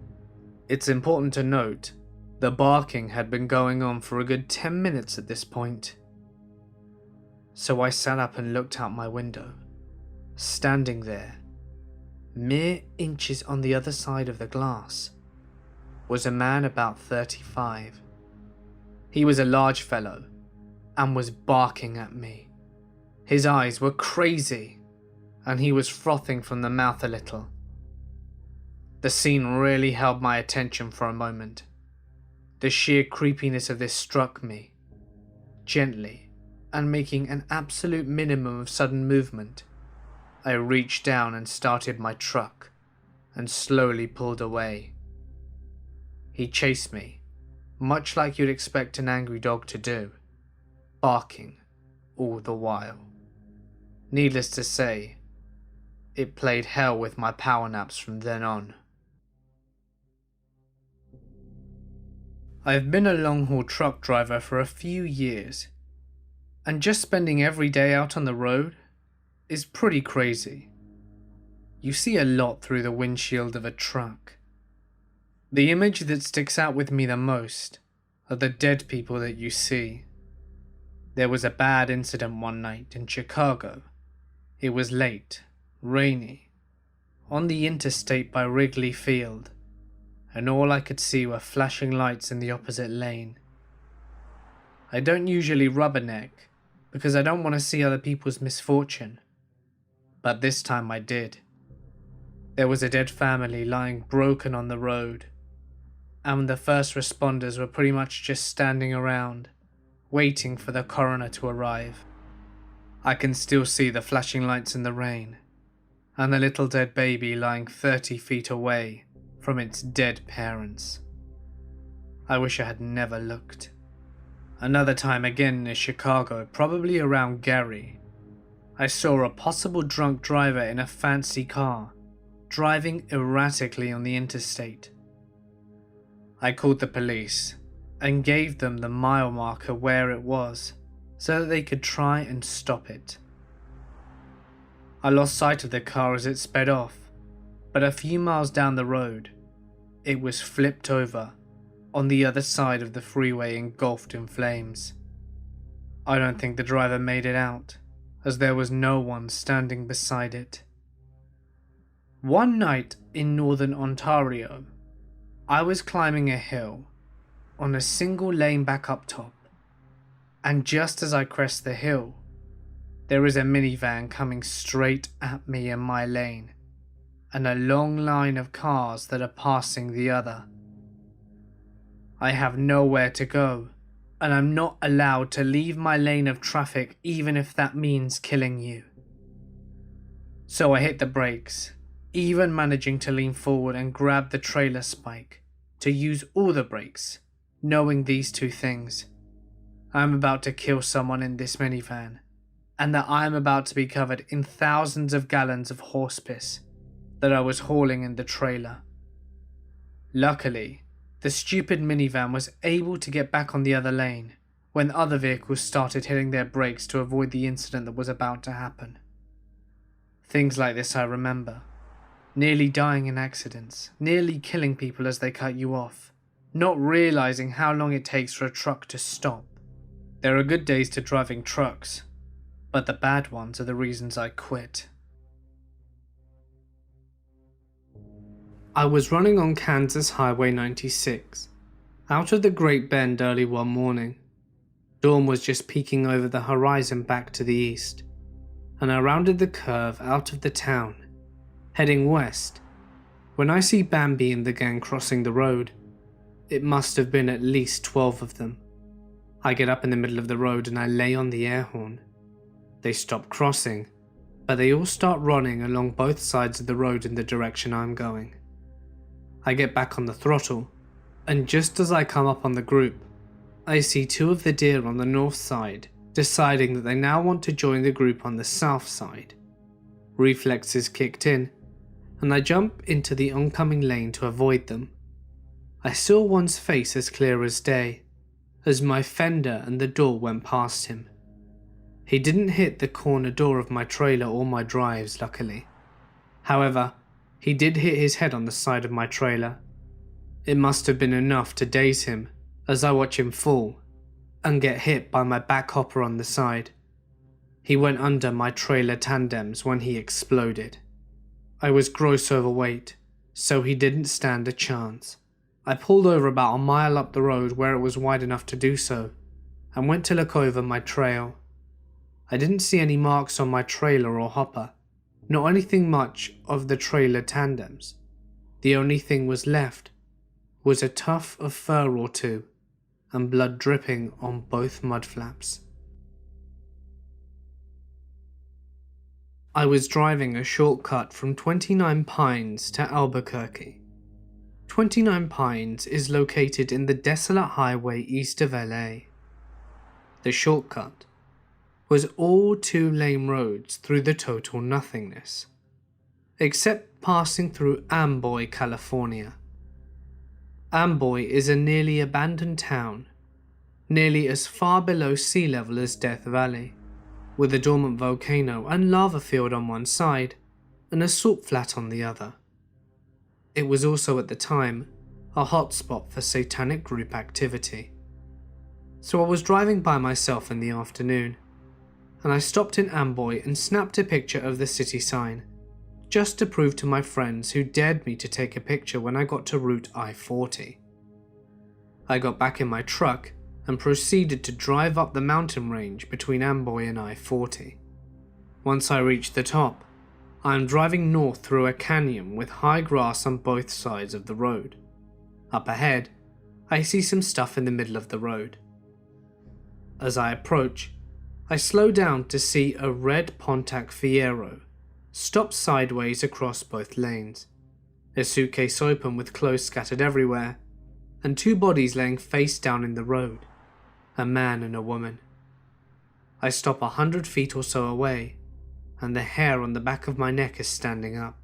It's important to note, the barking had been going on for a good 10 minutes at this point. So I sat up and looked out my window. Standing there, mere inches on the other side of the glass, was a man about 35. He was a large fellow and was barking at me. His eyes were crazy and he was frothing from the mouth a little. The scene really held my attention for a moment. The sheer creepiness of this struck me. Gently, and making an absolute minimum of sudden movement, I reached down and started my truck and slowly pulled away. He chased me, much like you'd expect an angry dog to do, barking all the while. Needless to say, it played hell with my power naps from then on. I've been a long-haul truck driver for a few years, and just spending every day out on the road is pretty crazy. You see a lot through the windshield of a truck. The image that sticks out with me the most are the dead people that you see. There was a bad incident one night in Chicago. It was late, rainy, on the interstate by Wrigley Field, and all I could see were flashing lights in the opposite lane. I don't usually rubberneck because I don't want to see other people's misfortune, but this time I did. There was a dead family lying broken on the road, and the first responders were pretty much just standing around, waiting for the coroner to arrive. I can still see the flashing lights in the rain, and the little dead baby lying 30 feet away from its dead parents. I wish I had never looked. Another time again in Chicago, probably around Gary, I saw a possible drunk driver in a fancy car, driving erratically on the interstate. I called the police and gave them the mile marker where it was, so that they could try and stop it. I lost sight of the car as it sped off, but a few miles down the road, it was flipped over on the other side of the freeway, engulfed in flames. I don't think the driver made it out, as there was no one standing beside it. One night in northern Ontario, I was climbing a hill on a single lane back up top, and just as I crest the hill, there is a minivan coming straight at me in my lane, and a long line of cars that are passing the other. I have nowhere to go, and I'm not allowed to leave my lane of traffic even if that means killing you. So I hit the brakes, even managing to lean forward and grab the trailer spike to use all the brakes, knowing these two things. I'm about to kill someone in this minivan, and that I am about to be covered in thousands of gallons of horse piss that I was hauling in the trailer. Luckily, the stupid minivan was able to get back on the other lane when other vehicles started hitting their brakes to avoid the incident that was about to happen. Things like this I remember. Nearly dying in accidents, nearly killing people as they cut you off, not realizing how long it takes for a truck to stop. There are good days to driving trucks, but the bad ones are the reasons I quit. I was running on Kansas Highway 96, out of the Great Bend early one morning. Dawn was just peeking over the horizon back to the east, and I rounded the curve out of the town, heading west, when I see Bambi and the gang crossing the road. It must have been at least 12 of them. I get up in the middle of the road and I lay on the air horn. They stop crossing, but they all start running along both sides of the road in the direction I'm going. I get back on the throttle, and just as I come up on the group, I see two of the deer on the north side deciding that they now want to join the group on the south side. Reflexes kicked in, and I jump into the oncoming lane to avoid them. I saw one's face as clear as day, as my fender and the door went past him. He didn't hit the corner door of my trailer or my drives, luckily. However, he did hit his head on the side of my trailer. It must have been enough to daze him as I watch him fall and get hit by my back hopper on the side. He went under my trailer tandems when he exploded. I was gross overweight, so he didn't stand a chance. I pulled over about a mile up the road where it was wide enough to do so, and went to look over my trail. I didn't see any marks on my trailer or hopper, nor anything much of the trailer tandems. The only thing was left was a tuft of fur or two, and blood dripping on both mud flaps. I was driving a shortcut from 29 Pines to Albuquerque. 29 Pines is located in the desolate highway east of LA. The shortcut was all 2-lane roads through the total nothingness, except passing through Amboy, California. Amboy is a nearly abandoned town, nearly as far below sea level as Death Valley, with a dormant volcano and lava field on one side and a salt flat on the other. It was also at the time a hotspot for satanic group activity. So I was driving by myself in the afternoon, and I stopped in Amboy and snapped a picture of the city sign, just to prove to my friends who dared me to take a picture when I got to Route I-40. I got back in my truck and proceeded to drive up the mountain range between Amboy and I-40. Once I reached the top, I am driving north through a canyon with high grass on both sides of the road. Up ahead, I see some stuff in the middle of the road. As I approach, I slow down to see a red Pontiac Fiero stop sideways across both lanes, a suitcase open with clothes scattered everywhere, and 2 bodies laying face down in the road, a man and a woman. I stop 100 feet or so away, and the hair on the back of my neck is standing up.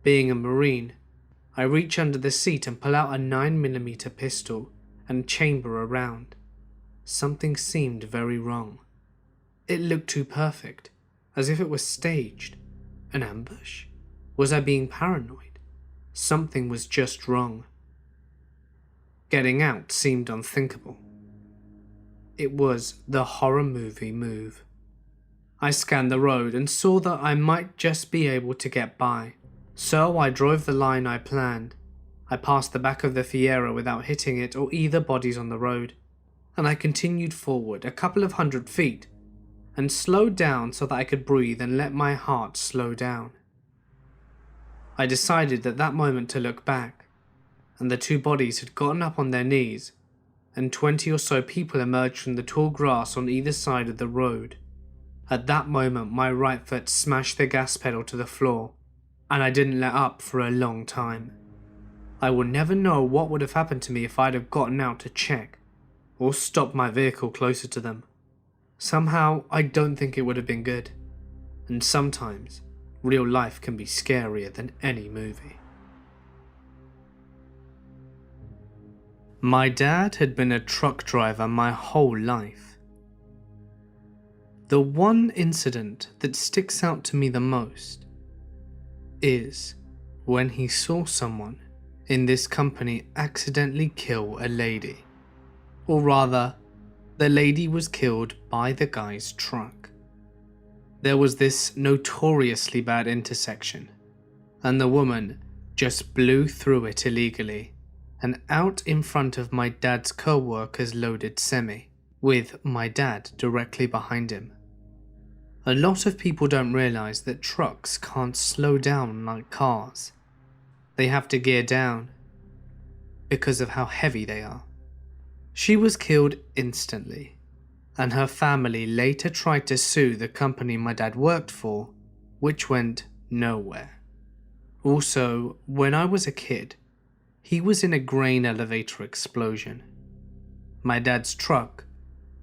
Being a Marine, I reach under the seat and pull out a 9mm pistol and chamber a round. Something seemed very wrong. It looked too perfect, as if it was staged. An ambush? Was I being paranoid? Something was just wrong. Getting out seemed unthinkable. It was the horror movie move. I scanned the road and saw that I might just be able to get by, so I drove the line I planned. I passed the back of the Fiero without hitting it or either bodies on the road, and I continued forward a couple of 100 feet and slowed down so that I could breathe and let my heart slow down. I decided at that moment to look back, and the 2 bodies had gotten up on their knees, and 20 or so people emerged from the tall grass on either side of the road. At that moment, my right foot smashed the gas pedal to the floor, and I didn't let up for a long time. I will never know what would have happened to me if I'd have gotten out to check, or stopped my vehicle closer to them. Somehow, I don't think it would have been good, and sometimes, real life can be scarier than any movie. My dad had been a truck driver my whole life. The one incident that sticks out to me the most is when he saw someone in this company accidentally kill a lady. Or rather, the lady was killed by the guy's truck. There was this notoriously bad intersection, and the woman just blew through it illegally and out in front of my dad's co-worker's loaded semi, with my dad directly behind him. A lot of people don't realize that trucks can't slow down like cars. They have to gear down because of how heavy they are. She was killed instantly, and her family later tried to sue the company my dad worked for, which went nowhere. Also, when I was a kid, he was in a grain elevator explosion. My dad's truck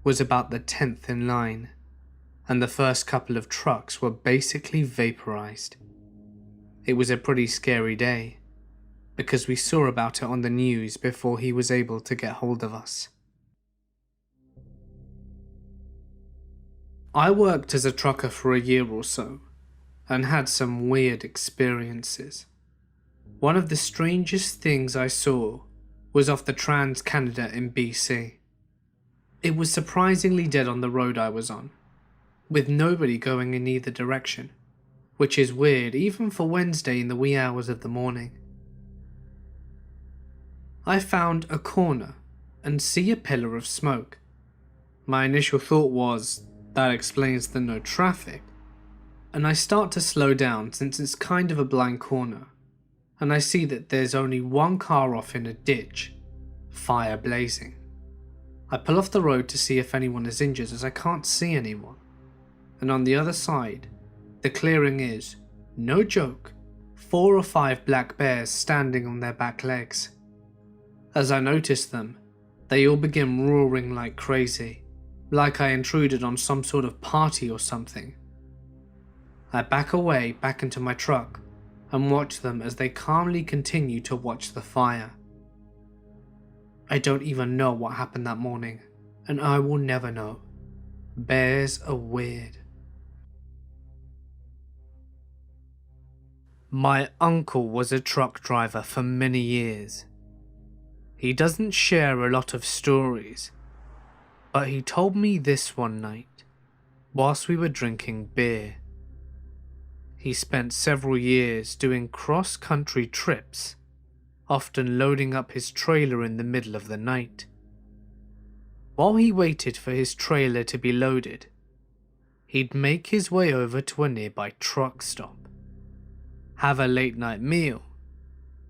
was about the 10th in line, and the first couple of trucks were basically vaporized. It was a pretty scary day, because we saw about it on the news before he was able to get hold of us. I worked as a trucker for a year or so, and had some weird experiences. One of the strangest things I saw was off the Trans-Canada in BC. It was surprisingly dead on the road I was on, with nobody going in either direction, which is weird even for Wednesday in the wee hours of the morning. I found a corner and see a pillar of smoke. My initial thought was, that explains the no traffic, and I start to slow down since it's kind of a blind corner, and I see that there's only one car off in a ditch, fire blazing. I pull off the road to see if anyone is injured as I can't see anyone, and on the other side, the clearing is, no joke, 4 or 5 black bears standing on their back legs. As I notice them, they all begin roaring like crazy, like I intruded on some sort of party or something. I back away back into my truck and watch them as they calmly continue to watch the fire. I don't even know what happened that morning, and I will never know. Bears are weird. My uncle was a truck driver for many years. He doesn't share a lot of stories, but he told me this one night, whilst we were drinking beer. He spent several years doing cross-country trips, often loading up his trailer in the middle of the night. While he waited for his trailer to be loaded, he'd make his way over to a nearby truck stop, have a late night meal,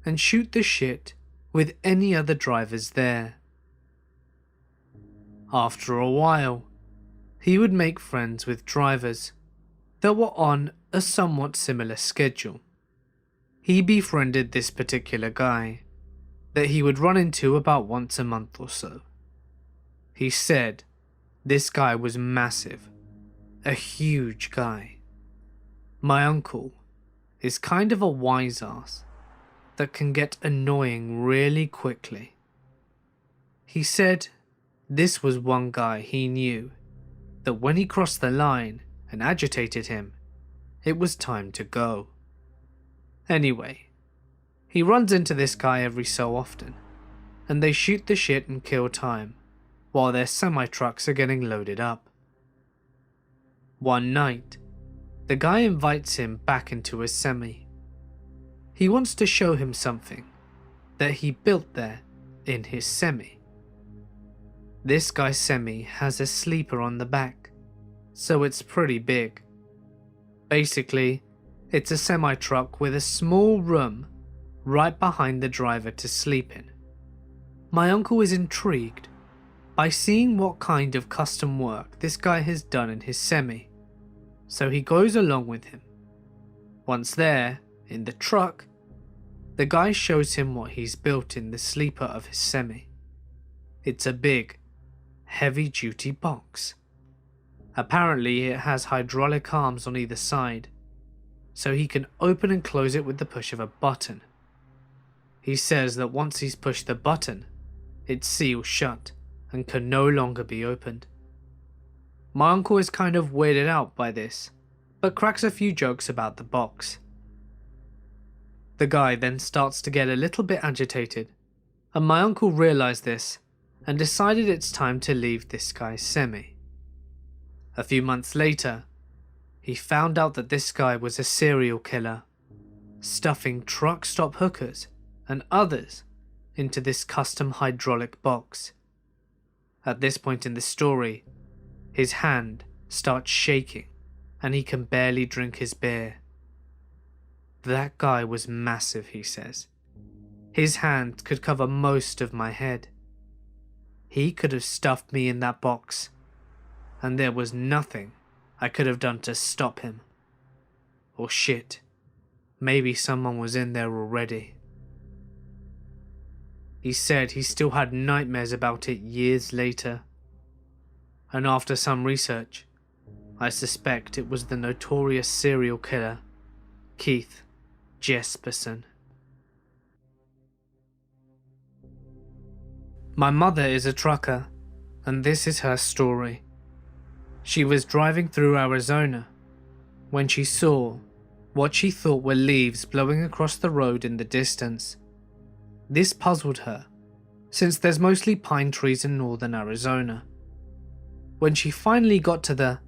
and shoot the shit with any other drivers there. After a while, he would make friends with drivers that were on a somewhat similar schedule. He befriended this particular guy that he would run into about once a month or so. He said this guy was massive, a huge guy. My uncle is kind of a wise ass that can get annoying really quickly. He said this was one guy he knew that when he crossed the line and agitated him, it was time to go. Anyway, he runs into this guy every so often, and they shoot the shit and kill time while their semi-trucks are getting loaded up. One night, the guy invites him back into his semi. He wants to show him something that he built there in his semi. This guy's semi has a sleeper on the back, so it's pretty big. Basically, it's a semi-truck with a small room right behind the driver to sleep in. My uncle is intrigued by seeing what kind of custom work this guy has done in his semi, so he goes along with him. Once there, in the truck, the guy shows him what he's built in the sleeper of his semi. It's a big, heavy-duty box. Apparently it has hydraulic arms on either side, so he can open and close it with the push of a button. He says that once he's pushed the button, it seals shut and can no longer be opened. My uncle is kind of weirded out by this, but cracks a few jokes about the box. The guy then starts to get a little bit agitated, and my uncle realized this and decided it's time to leave this guy's semi. A few months later, he found out that this guy was a serial killer, stuffing truck stop hookers and others into this custom hydraulic box. At this point in the story, his hand starts shaking and he can barely drink his beer. That guy was massive, he says. His hand could cover most of my head. He could have stuffed me in that box, and there was nothing I could have done to stop him. Or shit, maybe someone was in there already. He said he still had nightmares about it years later, and after some research, I suspect it was the notorious serial killer, Keith Jesperson. My mother is a trucker, and this is her story. She was driving through Arizona when she saw what she thought were leaves blowing across the road in the distance. This puzzled her, since there's mostly pine trees in northern Arizona. When she finally got to the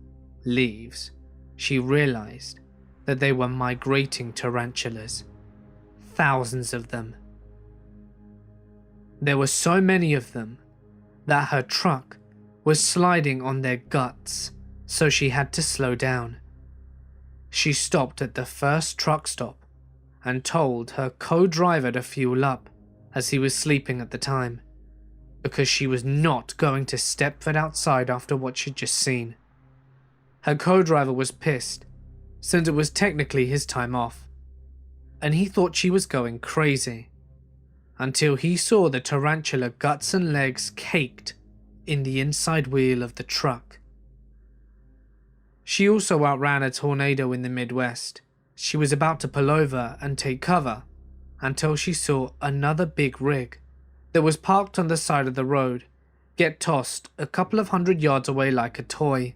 leaves, she realized that they were migrating tarantulas. Thousands of them. There were so many of them that her truck was sliding on their guts, so she had to slow down. She stopped at the first truck stop and told her co-driver to fuel up, as he was sleeping at the time, because she was not going to step foot outside after what she'd just seen. Her co-driver was pissed, since it was technically his time off, and he thought she was going crazy, until he saw the tarantula guts and legs caked in the inside wheel of the truck. She also outran a tornado in the Midwest. She was about to pull over and take cover until she saw another big rig that was parked on the side of the road get tossed a couple of 100 yards away like a toy.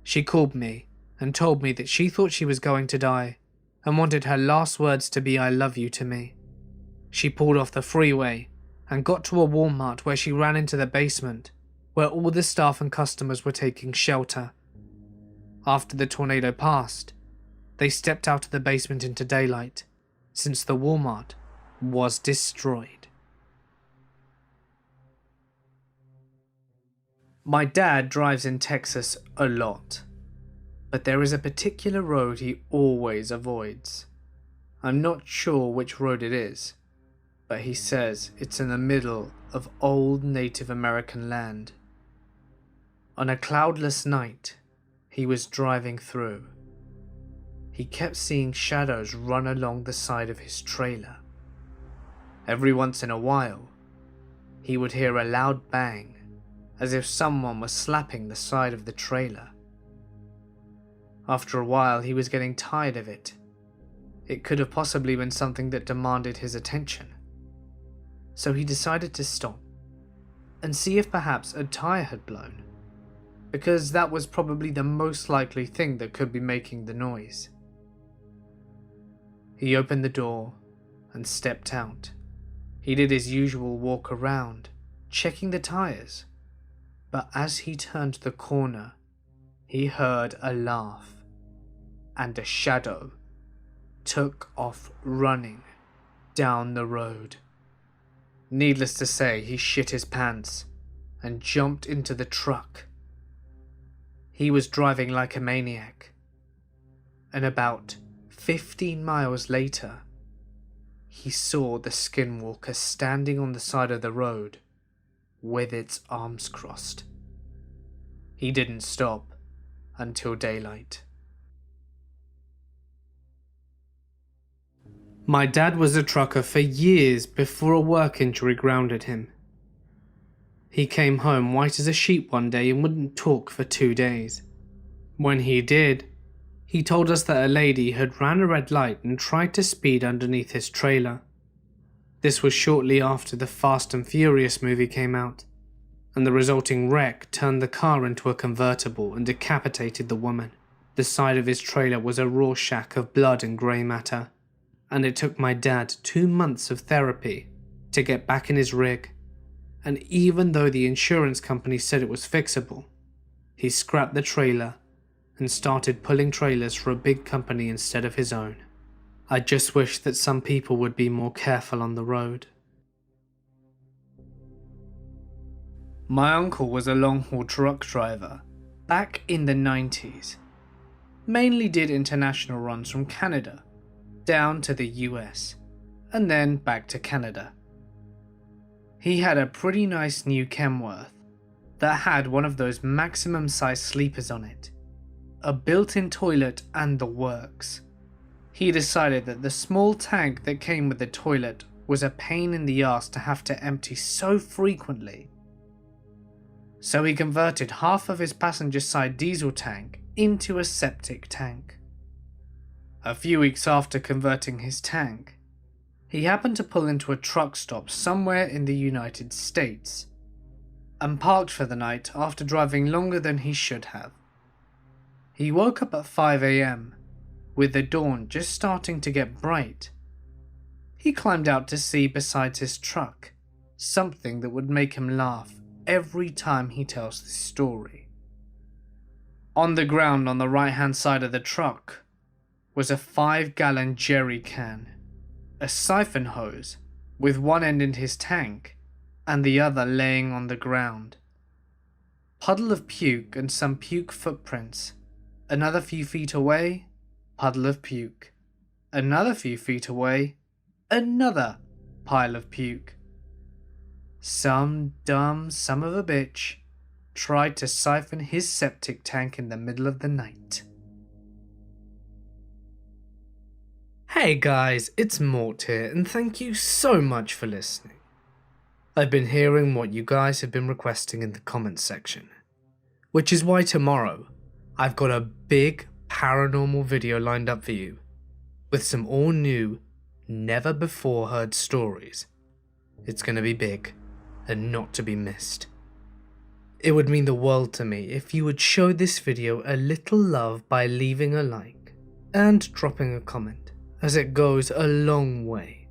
She called me and told me that she thought she was going to die and wanted her last words to be "I love you" to me. She pulled off the freeway and got to a Walmart where she ran into the basement where all the staff and customers were taking shelter. After the tornado passed, they stepped out of the basement into daylight, since the Walmart was destroyed. My dad drives in Texas a lot, but there is a particular road he always avoids. I'm not sure which road it is, but he says it's in the middle of old Native American land. On a cloudless night, he was driving through. He kept seeing shadows run along the side of his trailer. Every once in a while, he would hear a loud bang, as if someone was slapping the side of the trailer. After a while, he was getting tired of it. It could have possibly been something that demanded his attention. So he decided to stop and see if perhaps a tire had blown, because that was probably the most likely thing that could be making the noise. He opened the door and stepped out. He did his usual walk around, checking the tires, but as he turned the corner, he heard a laugh, and a shadow took off running down the road. Needless to say, he shit his pants and jumped into the truck. He was driving like a maniac, and about 15 miles later, he saw the skinwalker standing on the side of the road with its arms crossed. He didn't stop until daylight. My dad was a trucker for years before a work injury grounded him. He came home white as a sheet one day and wouldn't talk for 2 days. When he did, he told us that a lady had ran a red light and tried to speed underneath his trailer. This was shortly after the Fast and Furious movie came out, and the resulting wreck turned the car into a convertible and decapitated the woman. The side of his trailer was a Rorschach of blood and grey matter, and it took my dad 2 months of therapy to get back in his rig, and even though the insurance company said it was fixable, he scrapped the trailer and started pulling trailers for a big company instead of his own. I just wish that some people would be more careful on the road. My uncle was a long-haul truck driver back in the 90s. Mainly did international runs from Canada down to the US and then back to Canada. He had a pretty nice new Kenworth that had one of those maximum size sleepers on it, a built-in toilet and the works. He decided that the small tank that came with the toilet was a pain in the ass to have to empty so frequently. So he converted half of his passenger side diesel tank into a septic tank. A few weeks after converting his tank, he happened to pull into a truck stop somewhere in the United States and parked for the night after driving longer than he should have. He woke up at 5 a.m. with the dawn just starting to get bright. He climbed out to see beside his truck something that would make him laugh every time he tells this story. On the ground on the right-hand side of the truck was a 5-gallon jerry can, a siphon hose with one end in his tank and the other laying on the ground. Puddle of puke and some puke footprints. Another few feet away, puddle of puke. Another few feet away, another pile of puke. Some dumb son of a bitch tried to siphon his septic tank in the middle of the night. Hey guys, it's Mort here, and thank you so much for listening. I've been hearing what you guys have been requesting in the comments section, which is why tomorrow I've got a big paranormal video lined up for you, with some all new, never before heard stories. It's gonna be big, and not to be missed. It would mean the world to me if you would show this video a little love by leaving a like, and dropping a comment, as it goes a long way.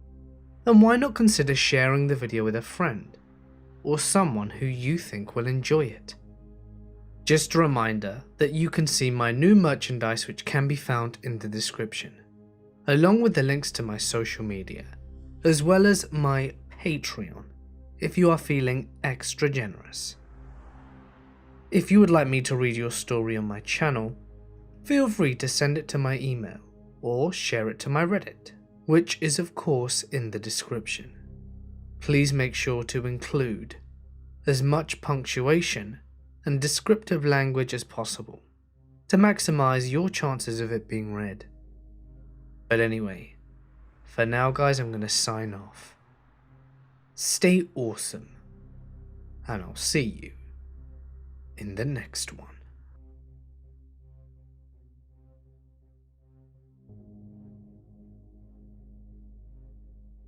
And why not consider sharing the video with a friend, or someone who you think will enjoy it. Just a reminder that you can see my new merchandise, which can be found in the description, along with the links to my social media, as well as my Patreon, if you are feeling extra generous. If you would like me to read your story on my channel, feel free to send it to my email or share it to my Reddit, which is of course in the description. Please make sure to include as much punctuation and descriptive language as possible to maximize your chances of it being read. But anyway, for now guys, I'm going to sign off. Stay awesome, and I'll see you in the next one.